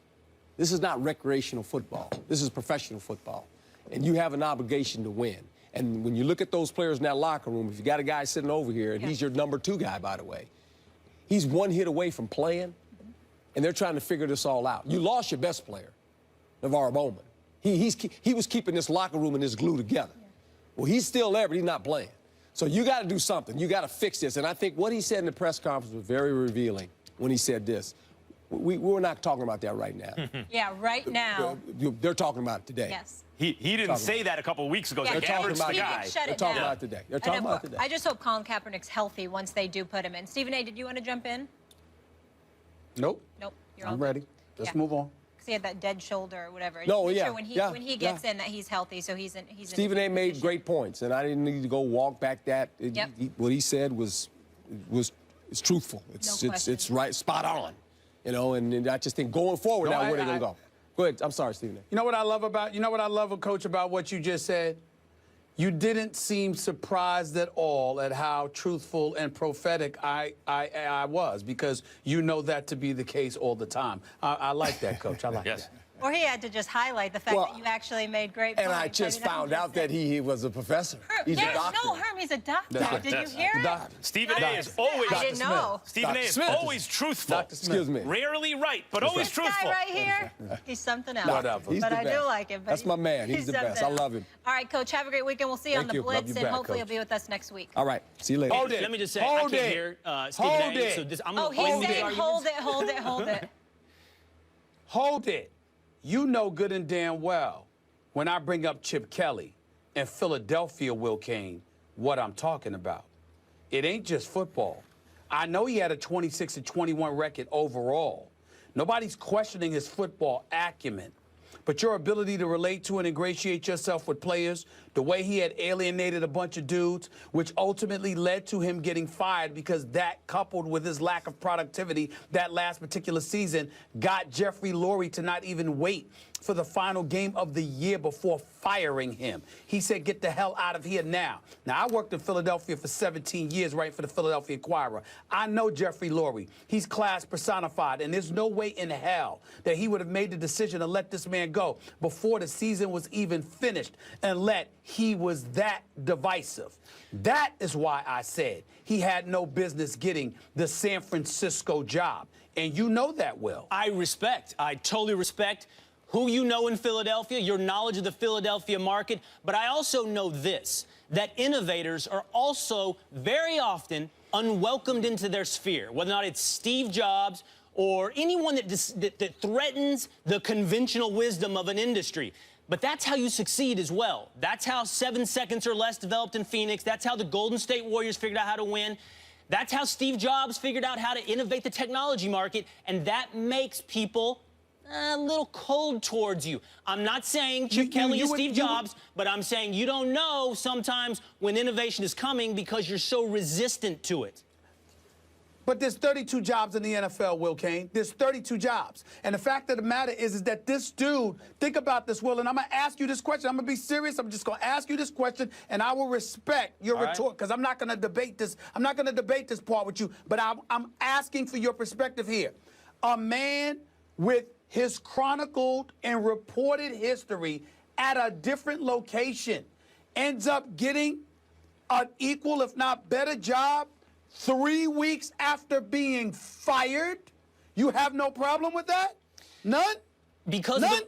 This is not recreational football. This is professional football. And you have an obligation to win. And when you look at those players in that locker room, if you got a guy sitting over here, and he's your number 2 guy, by the way, he's 1 hit away from playing, and they're trying to figure this all out. You lost your best player, Navarro Bowman. He was keeping this locker room and this glue together. Well, he's still there, but he's not playing. So you got to do something. You got to fix this. And I think what he said in the press conference was very revealing when he said this. We're not talking about that right now. Yeah, right now. They're talking about it today. Yes. He didn't say that a couple of weeks ago. Yeah, They're talking about the guy. They're talking about it today. They're talking about it today. I just hope Colin Kaepernick's healthy once they do put him in. Stephen A., did you want to jump in? Nope. Nope. You're I'm ready. Let's move on. He had that dead shoulder or whatever. No, Make yeah. Sure when he gets in, that he's healthy, so he's in. Stephen A. made great points, and I didn't need to go walk back that. What he said was truthful. It's right, spot on. And I just think going forward now, where are they going to go? Go ahead. I'm sorry, Stephen A. You know what I love, Coach, about what you just said? You didn't seem surprised at all at how truthful and prophetic I was, because you know that to be the case all the time. I like that, Coach. I like that. Or he had to just highlight the fact that you actually made great points. And I just found out that he was a professor. He's a doctor. No, Herm, he's a doctor. Did you hear it? Stephen A. is always. I didn't know. Stephen A. is always truthful. Excuse me. Rarely right, but always truthful. This guy right here, he's something else. Whatever. But I do like him. That's my man. He's the best. I love him. All right, Coach, have a great weekend. We'll see you on the Blitz, and hopefully you'll be with us next week. All right. See you later. Hold it. Let me just say, I can't hear Stephen A. So this, I'm Oh, he's saying hold it. Hold it. You know good and damn well when I bring up Chip Kelly and Philadelphia, Will Kane, what I'm talking about. It ain't just football. I know he had a 26-21 record overall. Nobody's questioning his football acumen. But your ability to relate to and ingratiate yourself with players, the way he had alienated a bunch of dudes, which ultimately led to him getting fired, because that, coupled with his lack of productivity that last particular season, got Jeffrey Lurie to not even wait for the final game of the year before firing him. He said, get the hell out of here now. Now, I worked in Philadelphia for 17 years, right, for the Philadelphia Inquirer. I know Jeffrey Lurie. He's class personified, and there's no way in hell that he would have made the decision to let this man go before the season was even finished, unless he was that divisive. That is why I said he had no business getting the San Francisco job. And you know that, Will. I totally respect who you know in Philadelphia, your knowledge of the Philadelphia market, but I also know this, that innovators are also very often unwelcomed into their sphere, whether or not it's Steve Jobs or anyone that threatens the conventional wisdom of an industry. But that's how you succeed as well. That's how 7 seconds or less developed in Phoenix. That's how the Golden State Warriors figured out how to win. That's how Steve Jobs figured out how to innovate the technology market, and that makes people a little cold towards you. I'm not saying Chip Kelly is Steve Jobs, but I'm saying you don't know sometimes when innovation is coming because you're so resistant to it. But there's 32 jobs in the NFL, Will Kane. There's 32 jobs. And the fact of the matter is that this dude, think about this, Will, and I'm going to ask you this question. I'm going to be serious. I'm just going to ask you this question, and I will respect your retort because I'm not going to debate this. I'm not going to debate this part with you, but I'm asking for your perspective here. A man with his chronicled and reported history at a different location ends up getting an equal, if not better job 3 weeks after being fired. You have no problem with that? None? Because None?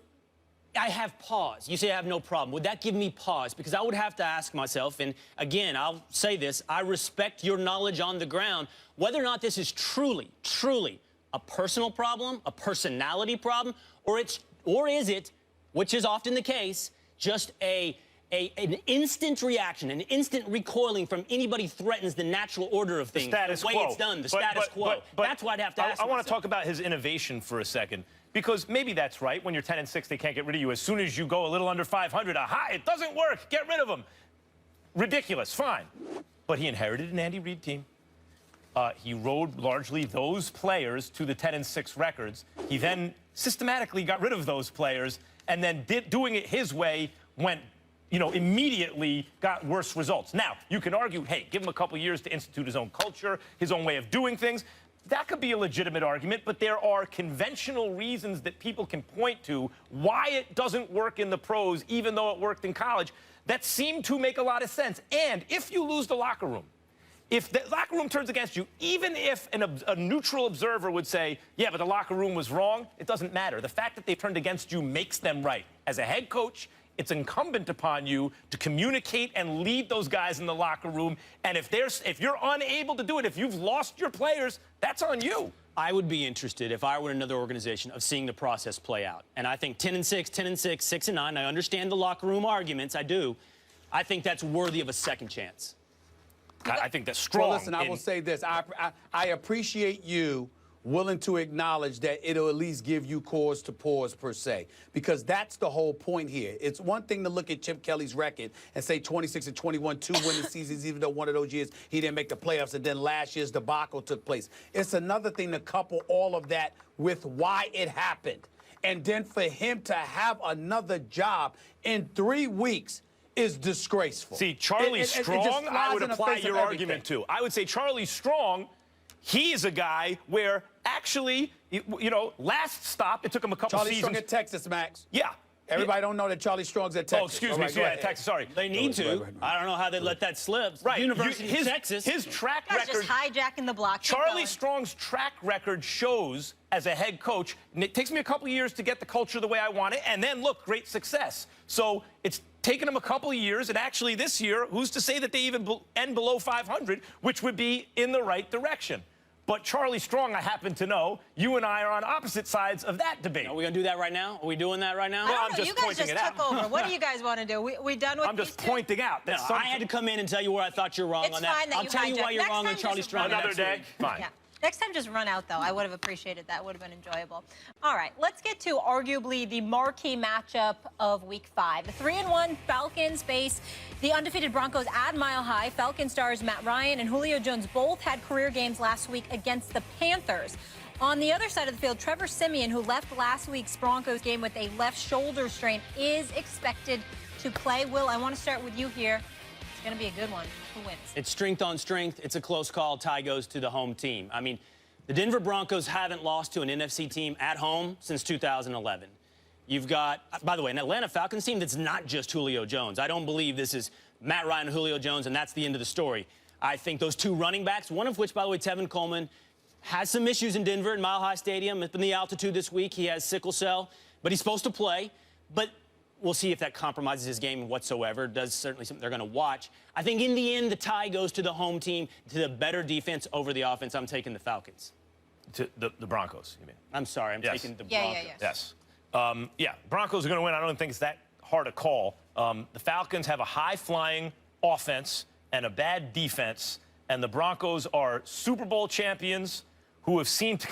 I have pause. You say I have no problem. Would that give me pause? Because I would have to ask myself, and again, I'll say this, I respect your knowledge on the ground, whether or not this is truly, truly a personal problem, a personality problem, or is it, which is often the case, just an instant reaction, an instant recoiling from anybody threatens the natural order of things, the way it's done, the status quo. That's what I'd have to ask I want myself. to talk about his innovation for a second, because maybe that's right. When you're 10-6, they can't get rid of you. As soon as you go a little under 500, aha, it doesn't work. Get rid of him. Ridiculous. Fine. But he inherited an Andy Reid team. He rode largely those players to the 10-6 records. He then systematically got rid of those players, and then doing it his way went, immediately got worse results. Now, you can argue, hey, give him a couple years to institute his own culture, his own way of doing things. That could be a legitimate argument, but there are conventional reasons that people can point to why it doesn't work in the pros, even though it worked in college, that seem to make a lot of sense. And if you lose the locker room, if the locker room turns against you, even if a neutral observer would say, yeah, but the locker room was wrong, it doesn't matter. The fact that they've turned against you makes them right. As a head coach, it's incumbent upon you to communicate and lead those guys in the locker room. And if you're unable to do it, if you've lost your players, that's on you. I would be interested, if I were in another organization, of seeing the process play out. And I think 10-6, 10-6, 6-9, I understand the locker room arguments, I do. I think that's worthy of a second chance. I think that's strong. Well, listen, I will say this. I appreciate you willing to acknowledge that it'll at least give you cause to pause, per se, because that's the whole point here. It's one thing to look at Chip Kelly's record and say 26-21, 2 winning seasons, even though one of those years he didn't make the playoffs, and then last year's debacle took place. It's another thing to couple all of that with why it happened. And then for him to have another job in 3 weeks is disgraceful. See, Charlie Strong, I would apply your argument to. I would say Charlie Strong, he is a guy where actually, last stop, it took him a couple seasons. Charlie Strong at Texas, Max. Yeah. Everybody don't know that Charlie Strong's at Texas. Oh, excuse me. Yeah, Texas, sorry. They need to. I don't know how they let that slip. Right. University of Texas. His track Guys record. just hijacking the block. Charlie Strong's track record shows as a head coach, and it takes me a couple years to get the culture the way I want it, and then look, great success. So it's taken him a couple of years, and actually this year, who's to say that they even end below 500, which would be in the right direction. But Charlie Strong, I happen to know, you and I are on opposite sides of that debate. Are we going to do that right now? Are we doing that right now? Well, I'm just you guys pointing just it out. took over. What do you guys want to do? We done with I'm just pointing out. No, I had to come in and tell you where I thought you're wrong It's on that. fine that I'll you tell you why hijacked. you're Next wrong on time Charlie just Strong. Another next day? week. Fine. Yeah. Next time, just run out, though. I would have appreciated that. Would have been enjoyable. All right, let's get to arguably the marquee matchup of Week 5. The 3-1 Falcons face the undefeated Broncos at Mile High. Falcon stars Matt Ryan and Julio Jones both had career games last week against the Panthers. On the other side of the field, Trevor Siemian, who left last week's Broncos game with a left shoulder strain, is expected to play. Will, I want to start with you here. It's going to be a good one. Who wins? It's strength on strength. It's a close call. Tie goes to the home team. I mean, the Denver Broncos haven't lost to an NFC team at home since 2011. You've got, by the way, an Atlanta Falcons team that's not just Julio Jones. I don't believe this is Matt Ryan and Julio Jones, and that's the end of the story. I think those two running backs, one of which, by the way, Tevin Coleman, has some issues in Denver in Mile High Stadium. Up in the altitude this week, he has sickle cell, but he's supposed to play. But we'll see if that compromises his game whatsoever. Does certainly something they're going to watch. I think in the end, the tie goes to the home team, to the better defense over the offense. I'm taking the Falcons. To the Broncos, you mean? I'm sorry, I'm taking the Broncos. Yes. Yeah, Broncos are going to win. I don't think it's that hard a call. The Falcons have a high-flying offense and a bad defense, and the Broncos are Super Bowl champions who have seemed to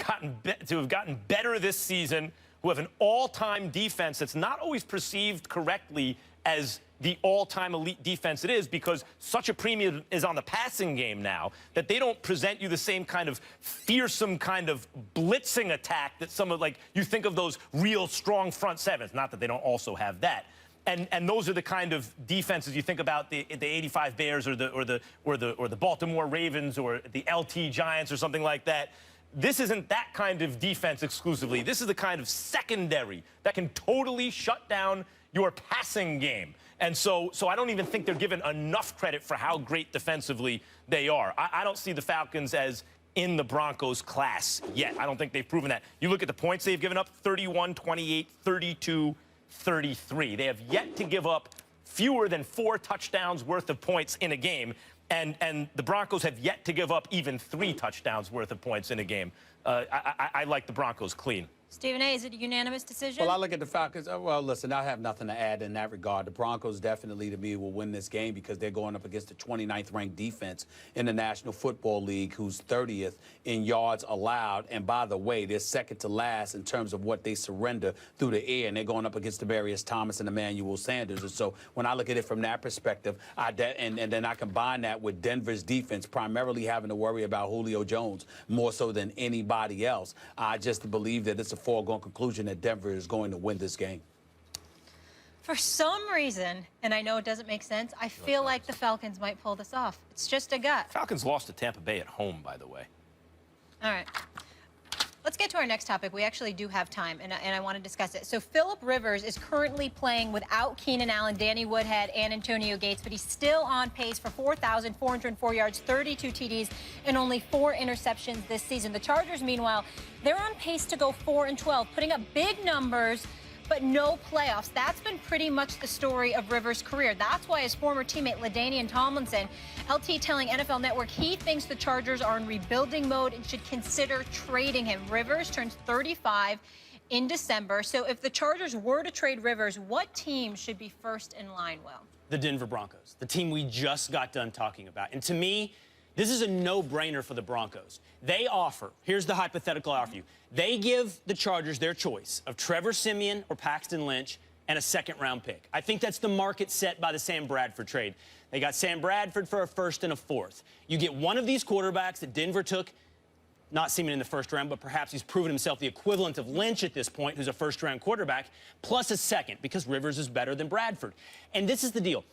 have gotten better this season, who who have an all-time defense that's not always perceived correctly as the all-time elite defense it is, because such a premium is on the passing game now that they don't present you the same kind of fearsome kind of blitzing attack that some of, like, you think of those real strong front sevens. Not that they don't also have that. And those are the kind of defenses you think about, the 85 Bears or the Baltimore Ravens or the LT Giants or something like that. This isn't that kind of defense exclusively. This is the kind of secondary that can totally shut down your passing game. And so I don't even think they're given enough credit for how great defensively they are. I don't see the Falcons as in the Broncos class yet. I don't think they've proven that. You look at the points they've given up, 31, 28, 32, 33. They have yet to give up fewer than 4 touchdowns worth of points in a game. And the Broncos have yet to give up even 3 touchdowns worth of points in a game. I like the Broncos clean. Stephen A., is it a unanimous decision? Well, I look at the Falcons. Well, listen, I have nothing to add in that regard. The Broncos definitely, to me, will win this game because they're going up against the 29th ranked defense in the National Football League, who's 30th in yards allowed. And by the way, they're second to last in terms of what they surrender through the air. And they're going up against Demarius Thomas and Emmanuel Sanders. And so when I look at it from that perspective, and then I combine that with Denver's defense primarily having to worry about Julio Jones more so than anybody else, I just believe that it's a foregone conclusion that Denver is going to win this game. For some reason, and I know it doesn't make sense, I feel like the Falcons might pull this off. It's just a gut. Falcons lost to Tampa Bay at home, by the way. All right. Let's get to our next topic. We actually do have time, and I want to discuss it. So Phillip Rivers is currently playing without Keenan Allen, Danny Woodhead, and Antonio Gates, but he's still on pace for 4,404 yards, 32 TDs, and only 4 interceptions this season. The Chargers, meanwhile, they're on pace to go 4-12, putting up big numbers, but no playoffs. That's been pretty much the story of Rivers' career. That's why his former teammate LaDainian Tomlinson, LT telling NFL Network he thinks the Chargers are in rebuilding mode and should consider trading him. Rivers turns 35 in December. So if the Chargers were to trade Rivers, what team should be first in line, Will? The Denver Broncos, the team we just got done talking about. And to me, this is a no-brainer for the Broncos. They offer, here's the hypothetical I offer you. They give the Chargers their choice of Trevor Siemian or Paxton Lynch and a second-round pick. I think that's the market set by the Sam Bradford trade. They got Sam Bradford for a first and a fourth. You get one of these quarterbacks that Denver took, not Siemian in the first round, but perhaps he's proven himself the equivalent of Lynch at this point, who's a first-round quarterback, plus a second, because Rivers is better than Bradford. And this is the deal.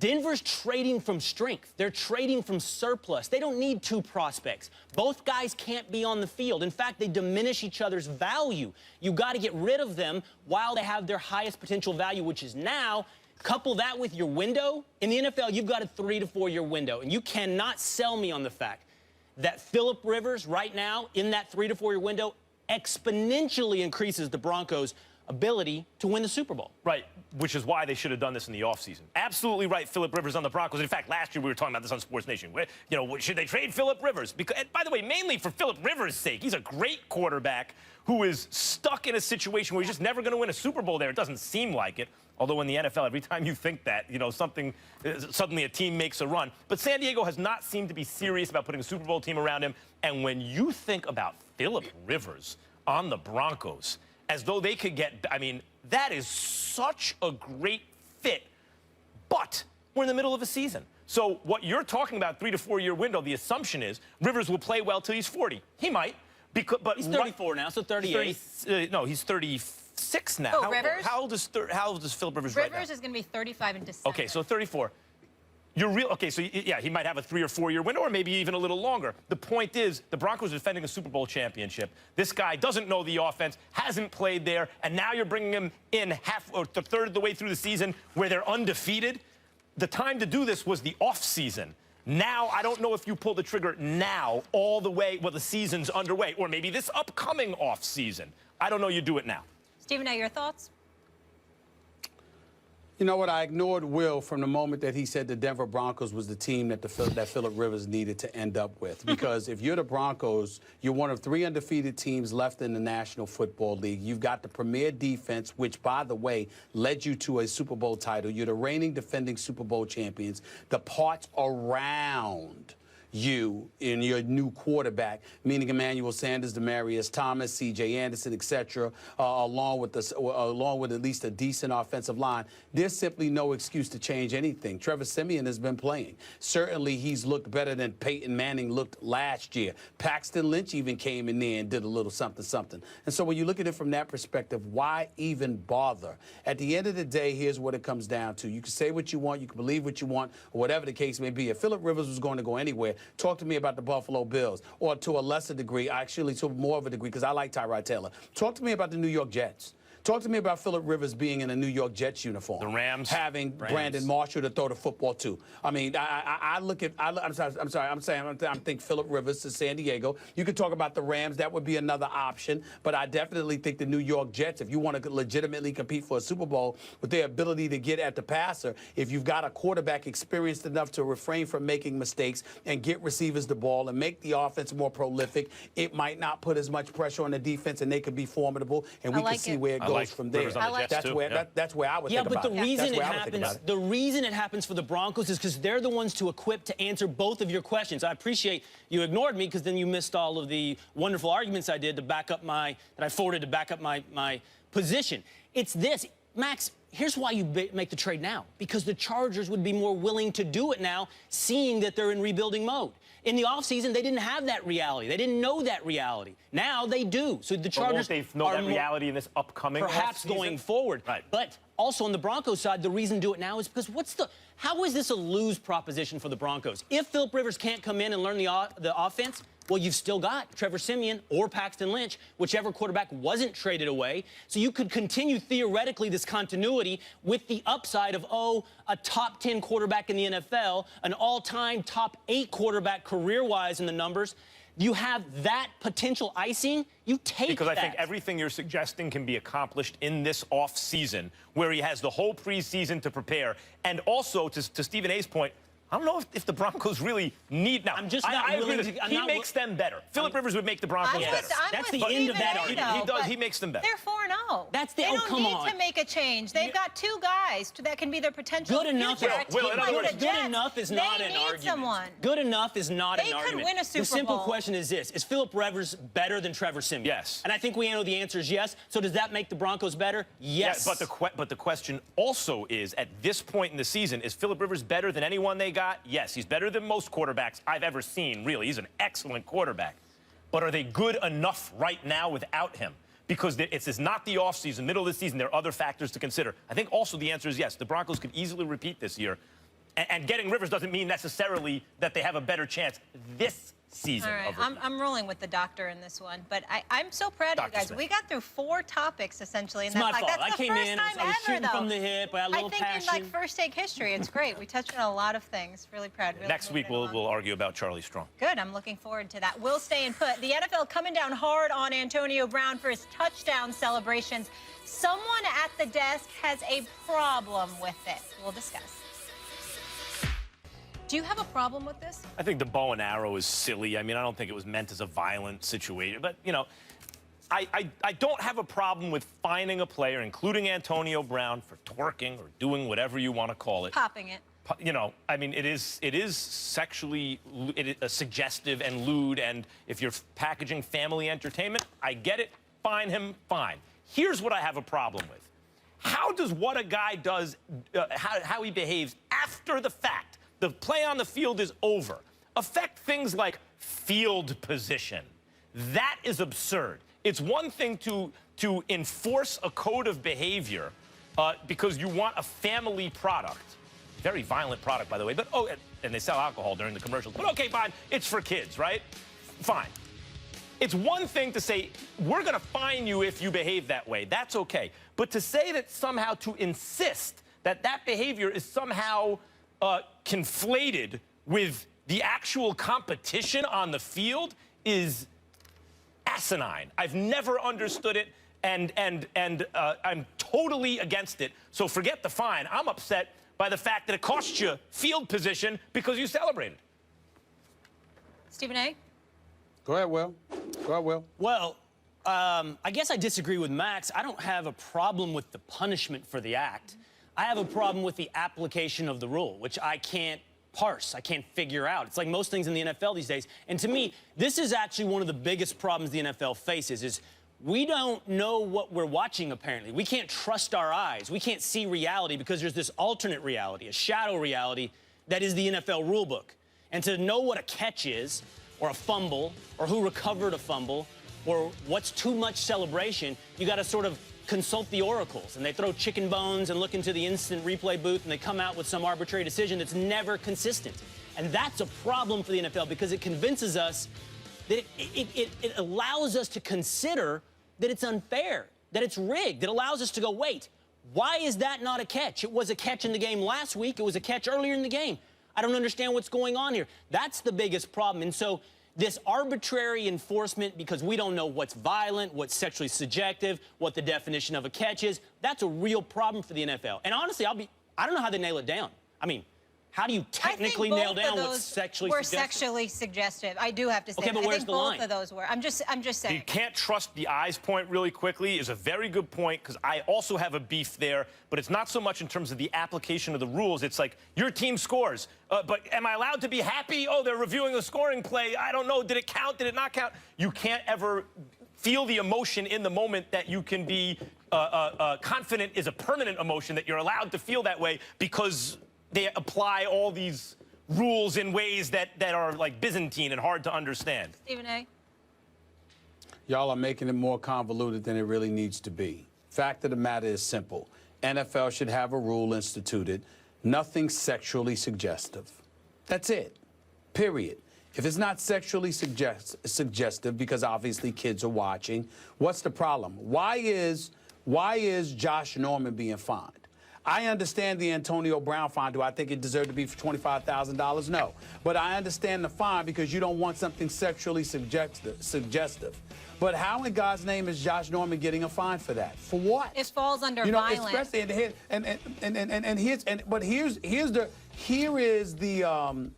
Denver's trading from strength. They're trading from surplus. They don't need 2 prospects. Both guys can't be on the field. In fact, they diminish each other's value. You got to get rid of them while they have their highest potential value, which is now. Couple that with your window. In the NFL, you've got a 3 to 4 year window, and you cannot sell me on the fact that Phillip Rivers right now in that 3 to 4 year window exponentially increases the Broncos' ability to win the Super Bowl. Right, which is why they should have done this in the offseason. Absolutely right, Phillip Rivers on the Broncos. In fact, last year we were talking about this on Sports Nation. You know, should they trade Phillip Rivers? Because, and by the way, mainly for Phillip Rivers' sake. He's a great quarterback who is stuck in a situation where he's just never going to win a Super Bowl there. It doesn't seem like it. Although in the NFL, every time you think that, you know, suddenly a team makes a run. But San Diego has not seemed to be serious about putting a Super Bowl team around him. And when you think about Phillip Rivers on the Broncos, as though they could get, I mean, that is such a great fit. But we're in the middle of a season. So what you're talking about, 3 to 4 year window, the assumption is Rivers will play well till he's 40. He might. But he's 34 now, so 38. No, he's 36 now. Oh, Rivers? How old is Phillip Rivers right now? Rivers is going to be 35 in December. Okay, so 34. Okay, so yeah, he might have a 3 or 4 year window, or maybe even a little longer. The point is, the Broncos are defending a Super Bowl championship. This guy doesn't know the offense, hasn't played there, and now you're bringing him in half or a third of the way through the season where they're undefeated. The time to do this was the off season. Now, I don't know if you pull the trigger now all the way while the season's underway, or maybe this upcoming off season. I don't know. You do it now. Stephen A., your thoughts? You know what? I ignored Will from the moment that he said the Denver Broncos was the team that Phillip Rivers needed to end up with. Because if you're the Broncos, you're one of 3 undefeated teams left in the National Football League. You've got the premier defense, which, by the way, led you to a Super Bowl title. You're the reigning defending Super Bowl champions. The parts around you in your new quarterback, meaning Emmanuel Sanders, Demaryius Thomas, C.J. Anderson, etc., along with at least a decent offensive line, there's simply no excuse to change anything. Trevor Siemian has been playing. Certainly, he's looked better than Peyton Manning looked last year. Paxton Lynch even came in there and did a little something. And so when you look at it from that perspective, why even bother? At the end of the day, here's what it comes down to. You can say what you want, you can believe what you want, or whatever the case may be. If Phillip Rivers was going to go anywhere, talk to me about the Buffalo Bills, or to a lesser degree, actually to more of a degree, because I like Tyrod Taylor. Talk to me about the New York Jets. Talk to me about Phillip Rivers being in a New York Jets uniform. The Rams. Having Brandon Marshall to throw the football to. I mean, I'm thinking Phillip Rivers to San Diego. You could talk about the Rams. That would be another option. But I definitely think the New York Jets, if you want to legitimately compete for a Super Bowl with their ability to get at the passer, if you've got a quarterback experienced enough to refrain from making mistakes and get receivers the ball and make the offense more prolific, it might not put as much pressure on the defense and they could be formidable. And we can see where it goes from there. That's where I would think about it. Yeah, but the reason it happens for the Broncos is because they're the ones to equip to answer both of your questions. I appreciate you ignored me because then you missed all of the wonderful arguments I did to back up my position. It's this, Max. Here's why you make the trade now. Because the Chargers would be more willing to do it now, seeing that they're in rebuilding mode. In the offseason, they didn't have that reality. They didn't know that reality. Now they do. So the Chargers they know that reality in this upcoming perhaps going forward. Right. But also on the Broncos side, the reason to do it now is because how is this a lose proposition for the Broncos? If Phillip Rivers can't come in and learn the offense, well, you've still got Trevor Siemian or Paxton Lynch, whichever quarterback wasn't traded away. So you could continue theoretically this continuity with the upside of, a top 10 quarterback in the NFL, an all-time top 8 quarterback career-wise in the numbers. You have that potential icing, you take because that. I think everything you're suggesting can be accomplished in this off-season where he has the whole preseason to prepare. And also, to Stephen A's point, I don't know if the Broncos really need now. I'm just not willing to. He makes them better. Phillip Rivers would make the Broncos better. That's the end of that argument. He does. He makes them better. They're 4-0. That's the. They Oh, come on. don't need to make a change. They've got 2 guys that can be their potential. Good enough. Future. Good enough is not an argument. Someone. Good enough is not an argument. They could win a Super Bowl. The simple question is this: is Phillip Rivers better than Trevor Siemian? Yes. And I think we know the answer is yes. So does that make the Broncos better? Yes. Yeah, but the question also is, at this point in the season, is Phillip Rivers better than anyone they got? Yes, he's better than most quarterbacks I've ever seen, really. He's an excellent quarterback. But are they good enough right now without him? Because it's not the offseason, middle of the season. There are other factors to consider. I think also the answer is yes. The Broncos could easily repeat this year. And getting Rivers doesn't mean necessarily that they have a better chance this season. All right, I'm rolling with the doctor in this one, but I'm so proud of you guys. We got through 4 topics essentially, and it's my fault. That's I came in, I was shooting from the hip, I had a little passion. I think in like first take history, it's great. We touched on a lot of things. Really proud. Really Next week we'll argue about Charlie Strong. Good. I'm looking forward to that. We'll stay and put. The NFL coming down hard on Antonio Brown for his touchdown celebrations. Someone at the desk has a problem with it. We'll discuss. Do you have a problem with this? I think the bow and arrow is silly. I mean, I don't think it was meant as a violent situation. But, you know, I don't have a problem with fining a player, including Antonio Brown, for twerking or doing whatever you want to call it. Popping it. You know, I mean, it is sexually suggestive and lewd. And if you're packaging family entertainment, I get it. Fine him, fine. Here's what I have a problem with. How does what a guy does, how he behaves after the fact, the play on the field is over, affect things like field position? That is absurd. It's one thing to enforce a code of behavior because you want a family product. Very violent product, by the way. But and they sell alcohol during the commercials. But okay, fine. It's for kids, right? Fine. It's one thing to say, we're going to fine you if you behave that way. That's okay. But to say that somehow, to insist that that behavior is somehow conflated with the actual competition on the field is asinine. I've never understood it, and I'm totally against it. So forget the fine. I'm upset by the fact that it cost you field position because you celebrated. Stephen A? Go ahead, Will. Go ahead, Will. Well, I guess I disagree with Max. I don't have a problem with the punishment for the act. I have a problem with the application of the rule, which I can't parse. I can't figure out. It's like most things in the NFL these days. And to me, this is actually one of the biggest problems the NFL faces is we don't know what we're watching, apparently. We can't trust our eyes. We can't see reality because there's this alternate reality, a shadow reality that is the NFL rulebook. And to know what a catch is, or a fumble, or who recovered a fumble, or what's too much celebration, you got to sort of consult the oracles. And they throw chicken bones and look into the instant replay booth, and they come out with some arbitrary decision that's never consistent. And that's a problem for the NFL because it convinces us that it allows us to consider that it's unfair, that it's rigged. It allows us to go, wait, why is that not a catch? It was a catch in the game last week. It was a catch earlier in the game. I don't understand what's going on here. That's the biggest problem. And so this arbitrary enforcement, because we don't know what's violent, what's sexually subjective, what the definition of a catch is, that's a real problem for the NFL. And honestly, I don't know how they nail it down. I mean, how do you technically nail down what's sexually suggestive? Sexually suggestive. I do have to say. Okay, but I where's think the both line? of those were. I'm just saying. You can't trust the eyes point really quickly is a very good point because I also have a beef there, but it's not so much in terms of the application of the rules. It's like your team scores, but am I allowed to be happy? Oh, they're reviewing a scoring play. I don't know. Did it count? Did it not count? You can't ever feel the emotion in the moment that you can be confident is a permanent emotion that you're allowed to feel that way because they apply all these rules in ways that are like Byzantine and hard to understand. Stephen A. Y'all are making it more convoluted than it really needs to be. Fact of the matter is simple. NFL should have a rule instituted, nothing sexually suggestive. That's it, period. If it's not sexually suggestive, because obviously kids are watching, what's the problem? Why is Josh Norman being fined? I understand the Antonio Brown fine. Do I think it deserved to be for $25,000? No. But I understand the fine because you don't want something sexually suggestive. But how in God's name is Josh Norman getting a fine for that? For what? It falls under violence. Especially here is the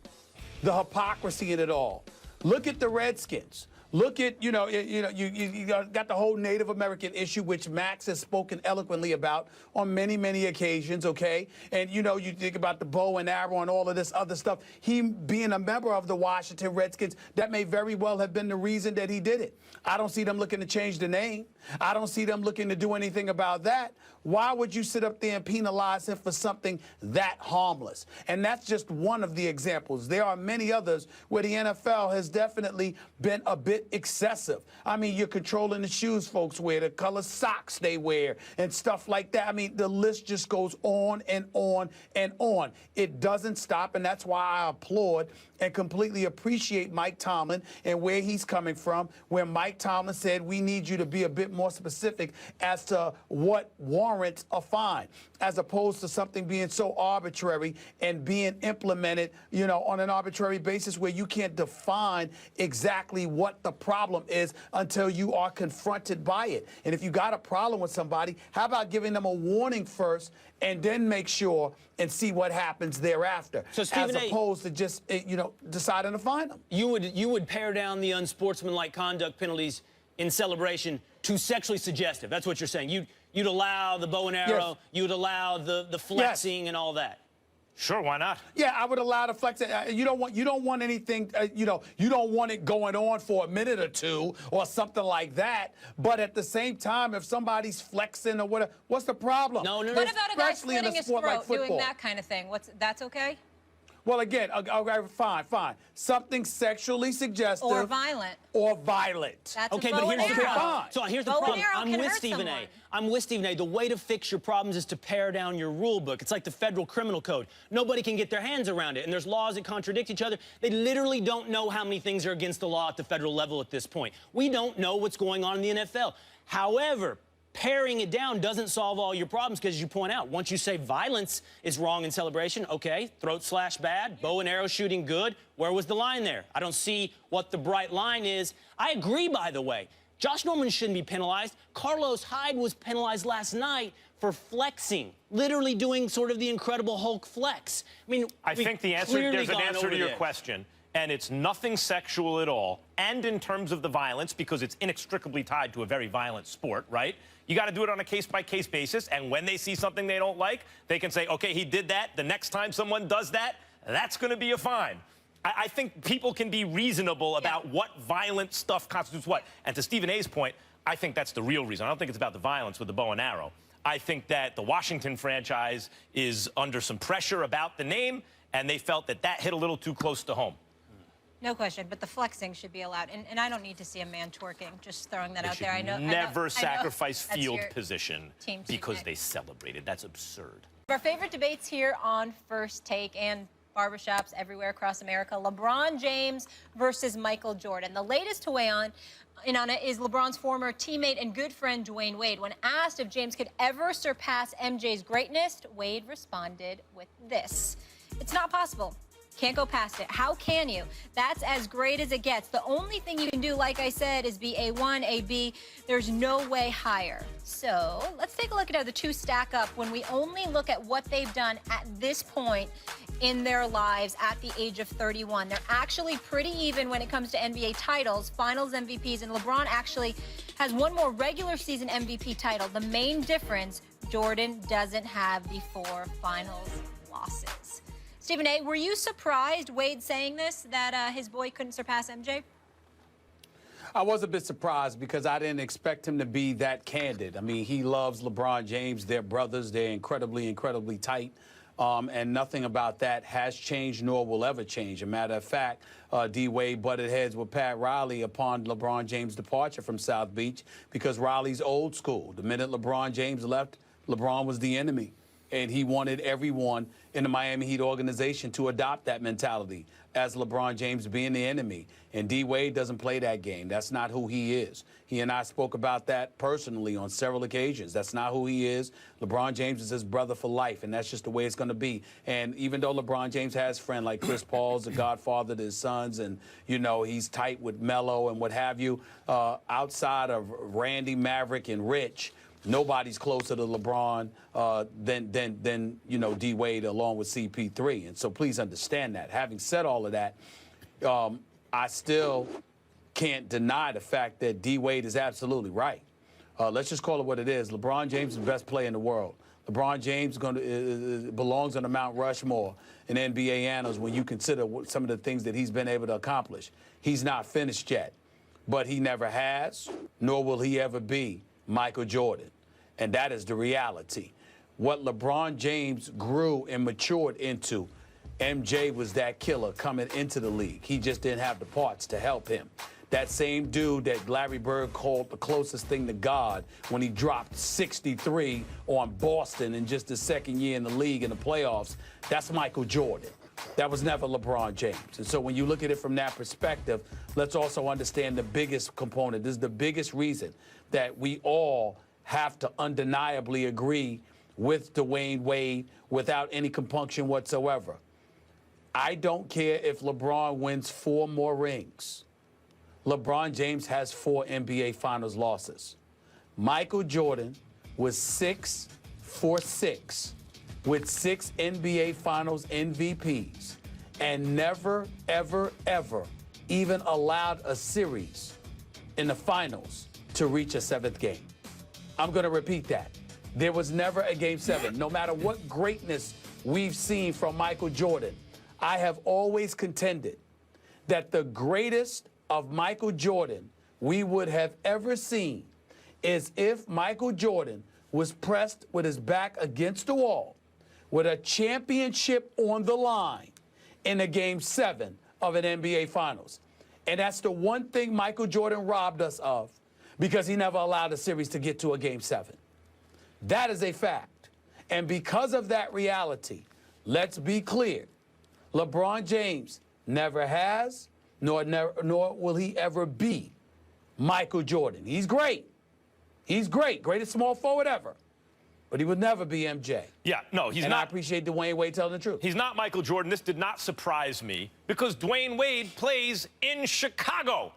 hypocrisy in it all. Look at the Redskins. Look at, you got the whole Native American issue, which Max has spoken eloquently about on many, many occasions, okay? And, you think about the bow and arrow and all of this other stuff. He being a member of the Washington Redskins, that may very well have been the reason that he did it. I don't see them looking to change the name. I don't see them looking to do anything about that. Why would you sit up there and penalize him for something that harmless? And that's just one of the examples. There are many others where the NFL has definitely been a bit excessive. I mean, you're controlling the shoes folks wear, the color socks they wear, and stuff like that. I mean, the list just goes on and on and on. It doesn't stop, and that's why I applaud and completely appreciate Mike Tomlin and where he's coming from, where Mike Tomlin said we need you to be a bit more specific as to what warrants a fine, as opposed to something being so arbitrary and being implemented, on an arbitrary basis where you can't define exactly what the problem is until you are confronted by it. And if you got a problem with somebody, how about giving them a warning first and then make sure and see what happens thereafter, so Stephen as opposed to just, deciding to fine them. You would pare down the unsportsmanlike conduct penalties in celebration to sexually suggestive. That's what you're saying. You'd allow the bow and arrow. Yes. You'd allow the flexing and all that. Sure, why not? Yeah, I would allow the flex. You don't want anything. You don't want it going on for a minute or two or something like that. But at the same time, if somebody's flexing or whatever, what's the problem? No. What about a guy slitting his throat, doing that kind of thing? That's okay? Well, again, okay, fine. Something sexually suggestive. Or violent. That's okay, but here's the problem. So here's the problem. I'm with Stephen A. I'm with Stephen A. The way to fix your problems is to pare down your rule book. It's like the federal criminal code. Nobody can get their hands around it, and there's laws that contradict each other. They literally don't know how many things are against the law at the federal level at this point. We don't know what's going on in the NFL. However, paring it down doesn't solve all your problems because, as you point out, once you say violence is wrong in celebration, okay, throat slash bad, bow and arrow shooting good, where was the line there? I don't see what the bright line is. I agree, by the way. Josh Norman shouldn't be penalized. Carlos Hyde was penalized last night for flexing, literally doing sort of the Incredible Hulk flex. I mean, I think there's an answer to your question. And it's nothing sexual at all. And in terms of the violence, because it's inextricably tied to a very violent sport, right? You got to do it on a case-by-case basis. And when they see something they don't like, they can say, okay, he did that. The next time someone does that, that's going to be a fine. I think people can be reasonable about what violent stuff constitutes what. And to Stephen A's point, I think that's the real reason. I don't think it's about the violence with the bow and arrow. I think that the Washington franchise is under some pressure about the name, and they felt that that hit a little too close to home. No question, but the flexing should be allowed. And I don't need to see a man twerking, just throwing that out there. I know. Never sacrifice that's field your position because they celebrated. That's absurd. Our favorite debates here on First Take and barbershops everywhere across America. LeBron James versus Michael Jordan. The latest to weigh in on it is LeBron's former teammate and good friend Dwyane Wade. When asked if James could ever surpass MJ's greatness, Wade responded with this: "It's not possible. Can't go past it. How can you? That's as great as it gets. The only thing you can do, like I said, is be A1, AB. There's no way higher." So let's take a look at how the two stack up when we only look at what they've done at this point in their lives at the age of 31. They're actually pretty even when it comes to NBA titles, finals MVPs, and LeBron actually has one more regular season MVP title. The main difference, Jordan doesn't have the 4 finals losses. Stephen A., were you surprised, Wade saying this, that his boy couldn't surpass MJ? I was a bit surprised because I didn't expect him to be that candid. I mean, he loves LeBron James. They're brothers. They're incredibly, incredibly tight. And nothing about that has changed nor will ever change. A matter of fact, D. Wade butted heads with Pat Riley upon LeBron James' departure from South Beach because Riley's old school. The minute LeBron James left, LeBron was the enemy. And he wanted everyone in the Miami Heat organization to adopt that mentality as LeBron James being the enemy. And D. Wade doesn't play that game. That's not who he is. He and I spoke about that personally on several occasions. That's not who he is. LeBron James is his brother for life, and that's just the way it's going to be. And even though LeBron James has friends like Chris Paul's the godfather to his sons, and, you know, he's tight with Melo and what have you, outside of Randy, Maverick, and Rich, nobody's closer to LeBron than you know, D. Wade along with CP3. And so please understand that. Having said all of that, I still can't deny the fact that D. Wade is absolutely right. Let's just call it what it is. LeBron James is the best player in the world. LeBron James belongs on the Mount Rushmore in NBA annals when you consider some of the things that he's been able to accomplish. He's not finished yet, but he never has, nor will he ever be Michael Jordan. And that is the reality. What LeBron James grew and matured into, MJ was that killer coming into the league. He just didn't have the parts to help him. That same dude that Larry Bird called the closest thing to God when he dropped 63 on Boston in just his second year in the league in the playoffs, that's Michael Jordan. That was never LeBron James. And so when you look at it from that perspective, let's also understand the biggest component. This is the biggest reason that we all have to undeniably agree with Dwyane Wade without any compunction whatsoever. I don't care if LeBron wins 4 more rings. LeBron James has 4 NBA Finals losses. Michael Jordan was 6 for 6 with 6 NBA Finals MVPs and never, ever, ever even allowed a series in the finals to reach a 7th game. I'm going to repeat that. There was never a Game 7. No matter what greatness we've seen from Michael Jordan, I have always contended that the greatest of Michael Jordan we would have ever seen is if Michael Jordan was pressed with his back against the wall with a championship on the line in a Game 7 of an NBA Finals. And that's the one thing Michael Jordan robbed us of because he never allowed a series to get to a Game 7. That is a fact. And because of that reality, let's be clear, LeBron James never has, nor will he ever be Michael Jordan. He's great. He's great. Greatest small forward ever. But he would never be MJ. Yeah, no, he's not. And I appreciate Dwyane Wade telling the truth. He's not Michael Jordan. This did not surprise me because Dwyane Wade plays in Chicago.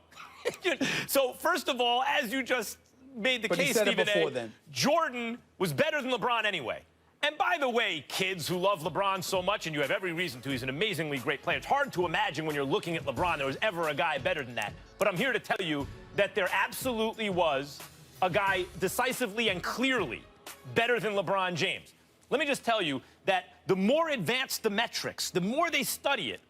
So, first of all, as you just made the case, Stephen A., Jordan was better than LeBron anyway. And by the way, kids who love LeBron so much, and you have every reason to, he's an amazingly great player. It's hard to imagine when you're looking at LeBron there was ever a guy better than that. But I'm here to tell you that there absolutely was a guy decisively and clearly better than LeBron James. let me just tell you that the more advanced the metrics, the more they study it,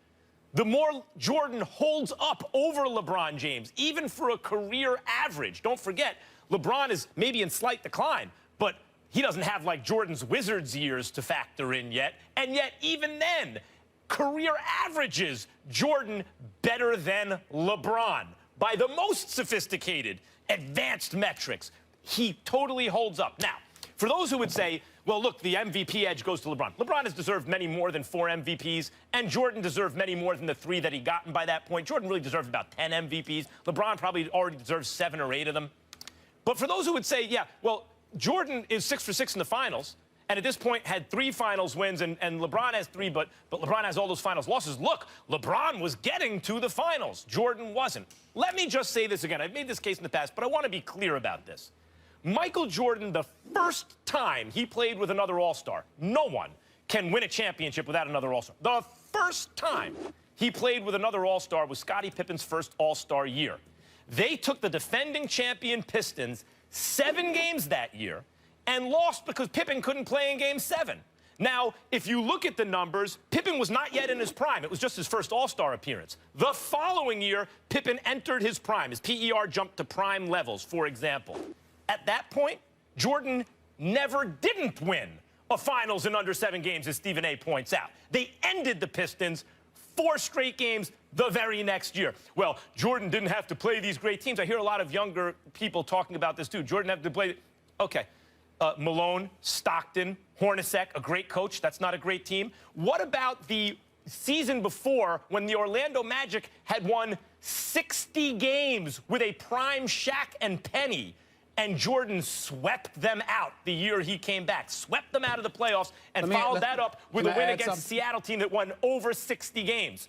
the more Jordan holds up over LeBron James, even for a career average. Don't forget, LeBron is maybe in slight decline, but he doesn't have like Jordan's Wizards years to factor in yet. And yet, even then, career averages, Jordan better than LeBron by the most sophisticated, advanced metrics. He totally holds up. Now, for those who would say, well, look, the MVP edge goes to LeBron. LeBron has deserved many more than 4 MVPs, and Jordan deserved many more than the 3 that he gotten by that point. Jordan really deserved about 10 MVPs. LeBron probably already deserves 7 or 8 of them. But for those who would say, yeah, well, Jordan is 6 for 6 in the finals, and at this point had 3 finals wins, and LeBron has 3, but LeBron has all those finals losses. Look, LeBron was getting to the finals. Jordan wasn't. Let me just say this again. I've made this case in the past, but I want to be clear about this. Michael Jordan, the first time he played with another All-Star, no one can win a championship without another All-Star. The first time he played with another All-Star was Scottie Pippen's first All-Star year. They took the defending champion Pistons 7 games that year and lost because Pippen couldn't play in Game 7. Now, if you look at the numbers, Pippen was not yet in his prime. It was just his first All-Star appearance. The following year, Pippen entered his prime. His PER jumped to prime levels, for example. At that point, Jordan never didn't win a finals in under 7 games, as Stephen A. points out. They ended the Pistons 4 straight games the very next year. Well, Jordan didn't have to play these great teams. I hear a lot of younger people talking about this, too. Jordan had to play. Okay. Malone, Stockton, Hornacek, a great coach. That's not a great team. What about the season before when the Orlando Magic had won 60 games with a prime Shaq and Penny? And Jordan swept them out the year he came back, swept them out of the playoffs, and followed that up with a win against the Seattle team that won over 60 games.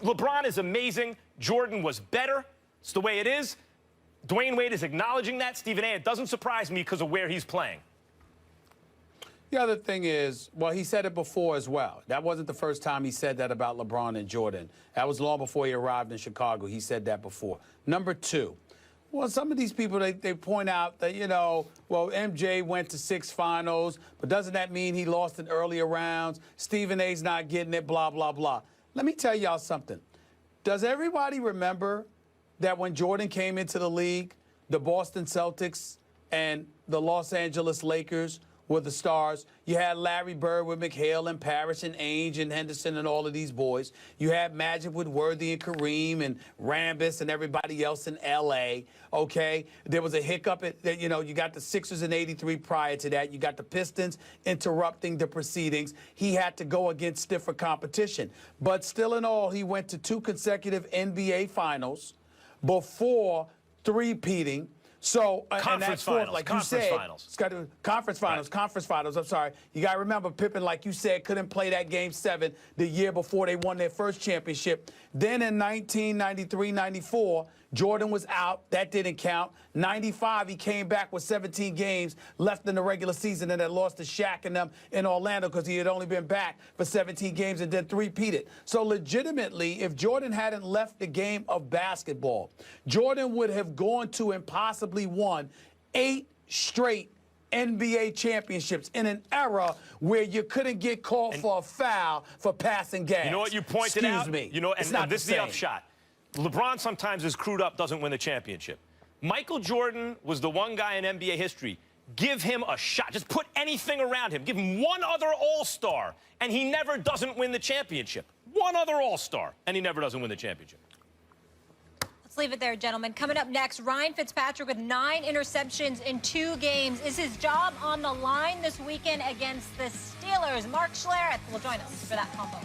LeBron is amazing. Jordan was better. It's the way it is. Dwyane Wade is acknowledging that. Stephen A., it doesn't surprise me because of where he's playing. The other thing is, well, he said it before as well. That wasn't the first time he said that about LeBron and Jordan. That was long before he arrived in Chicago. He said that before. Number 2. Well, some of these people, they point out that, well, MJ went to 6 finals, but doesn't that mean he lost in earlier rounds? Stephen A's not getting it, blah, blah, blah. Let me tell y'all something. Does everybody remember that when Jordan came into the league, the Boston Celtics and the Los Angeles Lakers were the stars? You had Larry Bird with McHale and Parrish and Ainge and Henderson and all of these boys. You had Magic with Worthy and Kareem and Rambis and everybody else in L.A., okay? There was a hiccup at, you got the Sixers in '83 prior to that. You got the Pistons interrupting the proceedings. He had to go against stiffer competition. But still in all, he went to 2 consecutive NBA finals before three-peating. So, and that's fourth, like you said, it's got to conference finals. I'm sorry. You got to remember, Pippen, like you said, couldn't play that Game 7 the year before they won their first championship. Then in 1993-94, Jordan was out. That didn't count. 95, he came back with 17 games left in the regular season and had lost to Shaq and them in Orlando because he had only been back for 17 games and then three-peated. So legitimately, if Jordan hadn't left the game of basketball, Jordan would have gone to and possibly won 8 straight NBA championships in an era where you couldn't get called for a foul for passing gas. You know what you pointed out? Excuse me. You know, and this is the upshot. LeBron sometimes is screwed up, doesn't win the championship. Michael Jordan was the one guy in NBA history. Give him a shot. Just put anything around him. Give him one other All-Star, and he never doesn't win the championship. One other All-Star, and he never doesn't win the championship. Let's leave it there, gentlemen. Coming up next, Ryan Fitzpatrick with 9 interceptions in 2 games. Is his job on the line this weekend against the Steelers? Mark Schlereth will join us for that combo.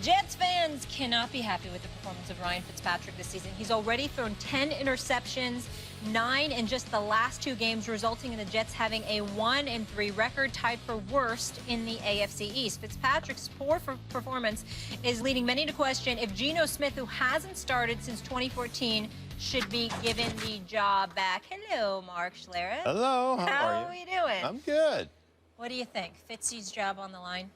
Jets fans cannot be happy with the performance of Ryan Fitzpatrick this season. He's already thrown 10 interceptions, 9 in just the last 2 games, resulting in the Jets having a 1-3 record, tied for worst in the AFC East. Fitzpatrick's poor performance is leading many to question if Geno Smith, who hasn't started since 2014, should be given the job back. Hello, Mark Schlereth. Hello, how are we doing? I'm good. What do you think? Fitzy's job on the line?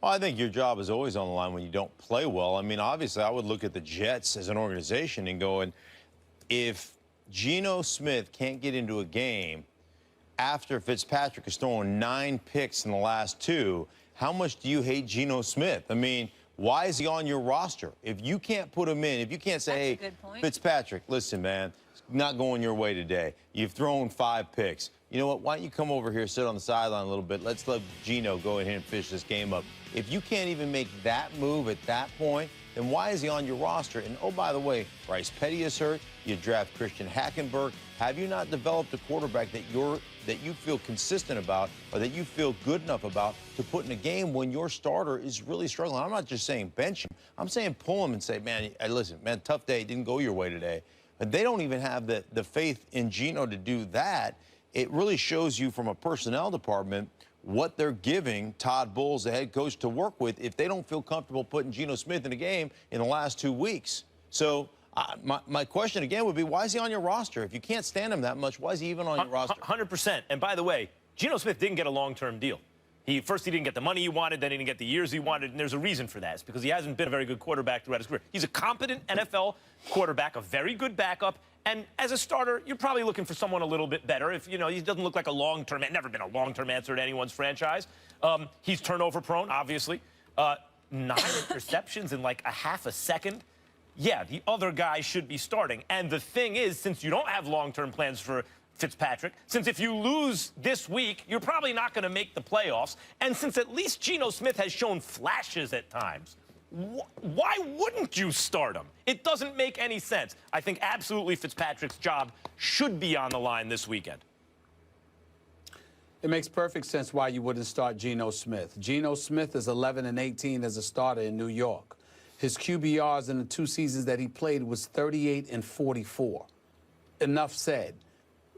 Well, I think your job is always on the line when you don't play well. I mean, obviously, I would look at the Jets as an organization and go, if Geno Smith can't get into a game, after Fitzpatrick is throwing 9 picks in the last 2, how much do you hate Geno Smith? I mean, why is he on your roster? If you can't put him in, if you can't say, hey, Fitzpatrick, listen, man, it's not going your way today. You've thrown 5 picks. You know what? Why don't you come over here, sit on the sideline a little bit? Let's let Geno go ahead and finish this game up. If you can't even make that move at that point, then why is he on your roster? And, oh, by the way, Bryce Petty is hurt. You draft Christian Hackenberg. Have you not developed a quarterback that you feel consistent about or that you feel good enough about to put in a game when your starter is really struggling? I'm not just saying bench him. I'm saying pull him and say, man, listen, man, tough day. It didn't go your way today. But they don't even have the faith in Geno to do that. It really shows you from a personnel department what they're giving Todd Bowles, the head coach, to work with if they don't feel comfortable putting Geno Smith in a game in the last 2 weeks. So my question again would be, why is he on your roster? If you can't stand him that much, why is he even on your roster? 100%. And by the way, Geno Smith didn't get a long-term deal. First, he didn't get the money he wanted, then he didn't get the years he wanted, and there's a reason for that. It's because he hasn't been a very good quarterback throughout his career. He's a competent NFL quarterback, a very good backup, and as a starter, you're probably looking for someone a little bit better. If, you know, he doesn't look like a long-term, never been a long-term answer to anyone's franchise. He's turnover-prone, obviously. 9 interceptions in like a half a second. Yeah, the other guy should be starting. And the thing is, since you don't have long-term plans for Fitzpatrick, since if you lose this week, you're probably not going to make the playoffs, and since at least Geno Smith has shown flashes at times, why wouldn't you start him? It doesn't make any sense. I think absolutely Fitzpatrick's job should be on the line this weekend. It makes perfect sense why you wouldn't start Geno Smith. Geno Smith is 11-18 as a starter in New York. His QBRs in the 2 seasons that he played was 38 and 44. Enough said.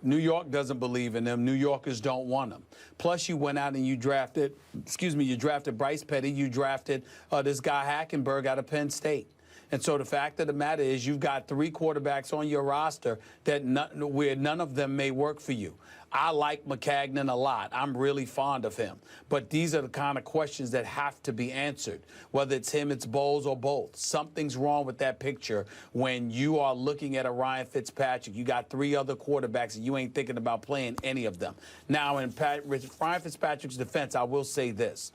New York doesn't believe in him. New Yorkers don't want him. Plus, you went out and you drafted, you drafted Bryce Petty. You drafted this guy Hackenberg out of Penn State. And so the fact of the matter is you've got 3 quarterbacks on your roster where none of them may work for you. I like McCagnon a lot. I'm really fond of him. But these are the kind of questions that have to be answered. Whether it's him, it's Bowles, or both. Something's wrong with that picture when you are looking at a Ryan Fitzpatrick. You got 3 other quarterbacks, and you ain't thinking about playing any of them. Now, in Ryan Fitzpatrick's defense, I will say this.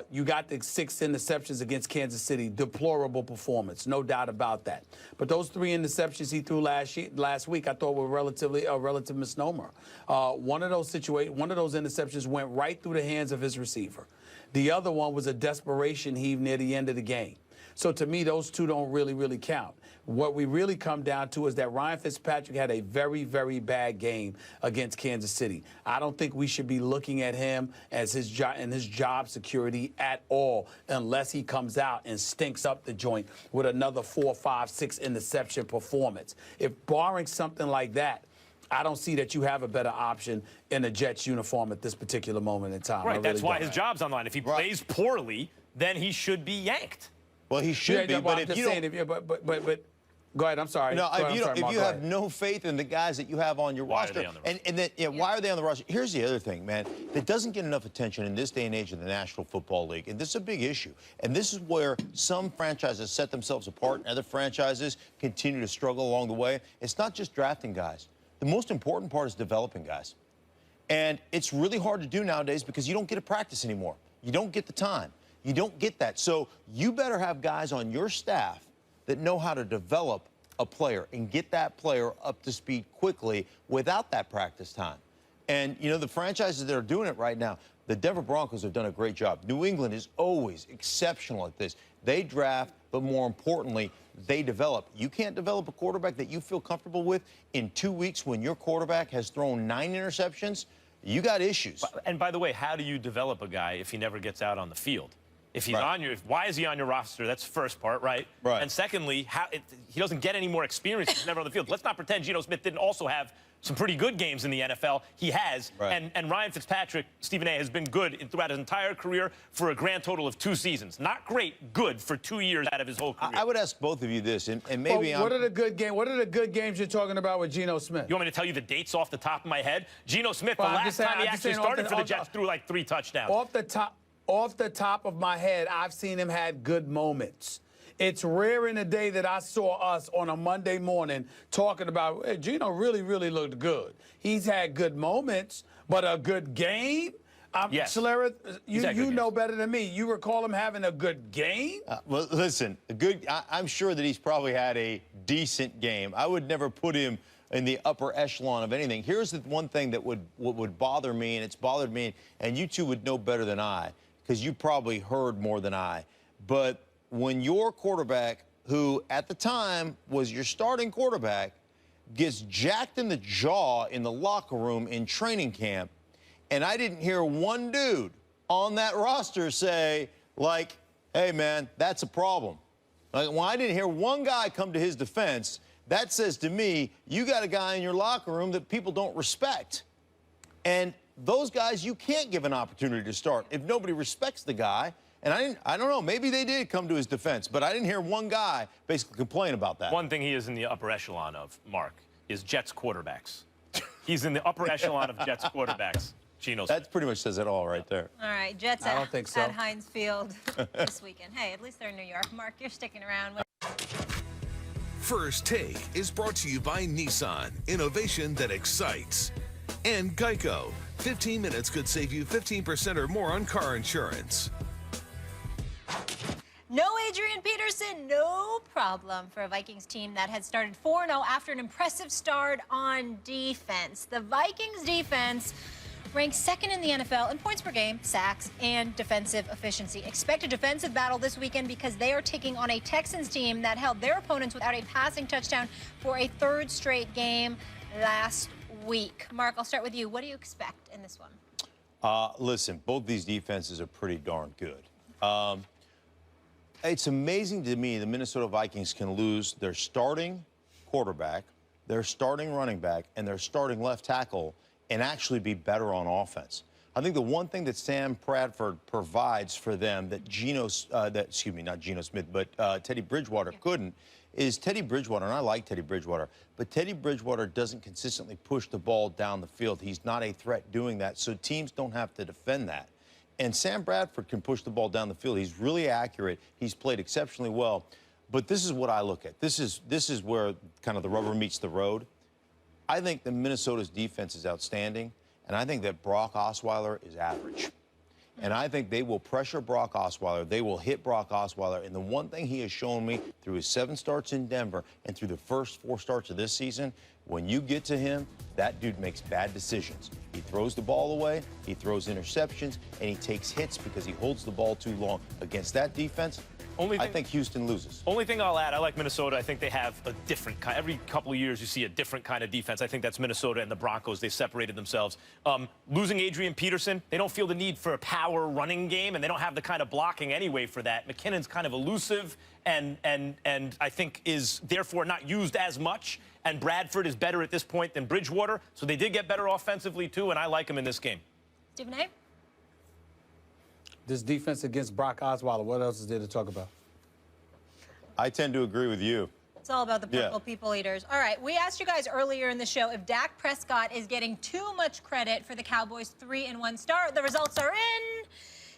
You got the 6 interceptions against Kansas City. Deplorable performance, no doubt about that. But those 3 interceptions he threw last week, I thought were a relative misnomer. One of those interceptions went right through the hands of his receiver. The other one was a desperation heave near the end of the game. So to me, those 2 don't really count. What we really come down to is that Ryan Fitzpatrick had a very, very bad game against Kansas City. I don't think we should be looking at him as his job security at all unless he comes out and stinks up the joint with another 4, 5, 6 interception performance. If barring something like that, I don't see that you have a better option in a Jets uniform at this particular moment in time. Right, that's why his job's on line. If he plays poorly, then he should be yanked. Well, he should be, but if you don't... Go ahead. I'm sorry. No, if you have no faith in the guys that you have on your roster, why are they on the roster? Here's the other thing, man, that doesn't get enough attention in this day and age of the National Football League, and this is a big issue. And this is where some franchises set themselves apart, and other franchises continue to struggle along the way. It's not just drafting guys. The most important part is developing guys, and it's really hard to do nowadays because you don't get to practice anymore. You don't get the time. You don't get that. So you better have guys on your staff that know how to develop a player and get that player up to speed quickly without that practice time. And, you know, the franchises that are doing it right now, the Denver Broncos have done a great job. New England is always exceptional at this. They draft, but more importantly, they develop. You can't develop a quarterback that you feel comfortable with in 2 weeks when your quarterback has thrown 9 interceptions. You got issues. And by the way, how do you develop a guy if he never gets out on the field? If he's on your, why is he on your roster? That's the first part, right? Right. And secondly, he doesn't get any more experience. He's never on the field. Let's not pretend Geno Smith didn't also have some pretty good games in the NFL. He has. Right. And Ryan Fitzpatrick, Stephen A., has been good throughout his entire career for a grand total of 2 seasons. Not great, good for 2 years out of his whole career. I would ask both of you this, and maybe what are the good games you're talking about with Geno Smith? You want me to tell you the dates off the top of my head? Geno Smith, the last time he actually started for the Jets, threw like 3 touchdowns. Off the top of my head, I've seen him have good moments. It's rare in the day that I saw us on a Monday morning talking about, hey, Geno really looked good. He's had good moments, But a good game? Yes. Solera, you know games. better than me. You recall him having a good game? Well, listen, I'm sure that he's probably had a decent game. I would never put him in the upper echelon of anything. Here's the one thing that would bother me, and it's bothered me, and you two would know better than I, because you probably heard more than I. But when your quarterback, who at the time was your starting quarterback, gets jacked in the jaw in the locker room in training camp, and I didn't hear one dude on that roster say, like, hey, man, that's a problem. Like, when I didn't hear one guy come to his defense, that says to me, you got a guy in your locker room that people don't respect. And those guys, you can't give an opportunity to start if nobody respects the guy. And I don't know, maybe they did come to his defense, but I didn't hear one guy basically complain about that. One thing he is in the upper echelon of, Mark, is Jets quarterbacks. He's in the upper echelon of Jets quarterbacks. Geno Smith. That pretty much says it all right there. All right, Jets I don't think so. at Heinz Field this weekend. Hey, at least they're in New York. Mark, you're sticking around. First Take is brought to you by Nissan, innovation that excites. And Geico, 15 minutes could save you 15% or more on car insurance. No Adrian Peterson, no problem for a Vikings team that had started 4-0 after an impressive start on defense. The Vikings defense ranks second in the NFL in points per game, sacks, and defensive efficiency. Expect a defensive battle this weekend because they are taking on a Texans team that held their opponents without a passing touchdown for a third straight game last week. Mark, I'll start with you. What do you expect in this one? Listen, both these defenses are pretty darn good. It's amazing to me the Minnesota Vikings can lose their starting quarterback, their starting running back, and their starting left tackle and actually be better on offense. I think the one thing that Sam Bradford provides for them that not Geno Smith, but Teddy Bridgewater couldn't, is Teddy Bridgewater, and I like Teddy Bridgewater, but Teddy Bridgewater doesn't consistently push the ball down the field. He's not a threat doing that, so teams don't have to defend that. And Sam Bradford can push the ball down the field. He's really accurate. He's played exceptionally well. But this is what I look at. This is where kind of the rubber meets the road. I think that Minnesota's defense is outstanding, and I think that Brock Osweiler is average. And I think they will pressure Brock Osweiler. They will hit Brock Osweiler. And the one thing he has shown me through his 7 starts in Denver and through the first 4 starts of this season, when you get to him, that dude makes bad decisions. He throws the ball away, he throws interceptions, and he takes hits because he holds the ball too long. Against that defense, I think Houston loses. Only thing I'll add, I like Minnesota. I think they have a different kind. Every couple of years, you see a different kind of defense. I think that's Minnesota and the Broncos. They separated themselves. Losing Adrian Peterson, they don't feel the need for a power running game, and they don't have the kind of blocking anyway for that. McKinnon's kind of elusive and I think is therefore not used as much. And Bradford is better at this point than Bridgewater. So they did get better offensively, too, and I like him in this game. Stephen A? This defense against Brock Osweiler, what else is there to talk about? I tend to agree with you. It's all about the purple people eaters. All right, we asked you guys earlier in the show if Dak Prescott is getting too much credit for the Cowboys' 3-1 start. The results are in.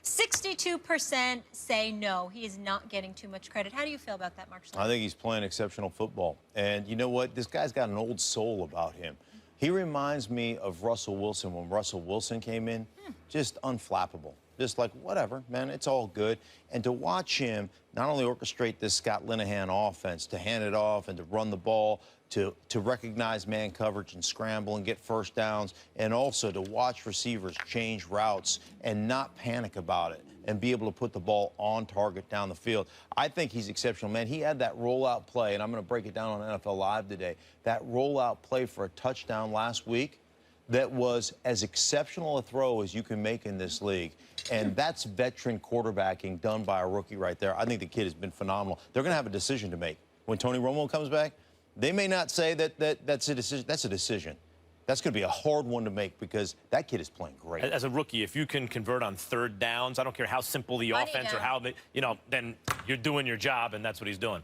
62% say no. He is not getting too much credit. How do you feel about that, Mark? I think he's playing exceptional football. And you know what? This guy's got an old soul about him. He reminds me of Russell Wilson when Russell Wilson came in. Just unflappable. Just like, whatever, man, it's all good. And to watch him not only orchestrate this Scott Linehan offense, to hand it off and to run the ball, to recognize man coverage and scramble and get first downs, and also to watch receivers change routes and not panic about it and be able to put the ball on target down the field. I think he's exceptional, man. He had that rollout play, and I'm going to break it down on NFL Live today. That rollout play for a touchdown last week that was as exceptional a throw as you can make in this league. And that's veteran quarterbacking done by a rookie right there. I think the kid has been phenomenal. They're going to have a decision to make. When Tony Romo comes back, they may not say that's a decision. That's a decision. That's going to be a hard one to make because that kid is playing great. As a rookie, if you can convert on third downs, I don't care how simple the offense or how, then you're doing your job, and that's what he's doing.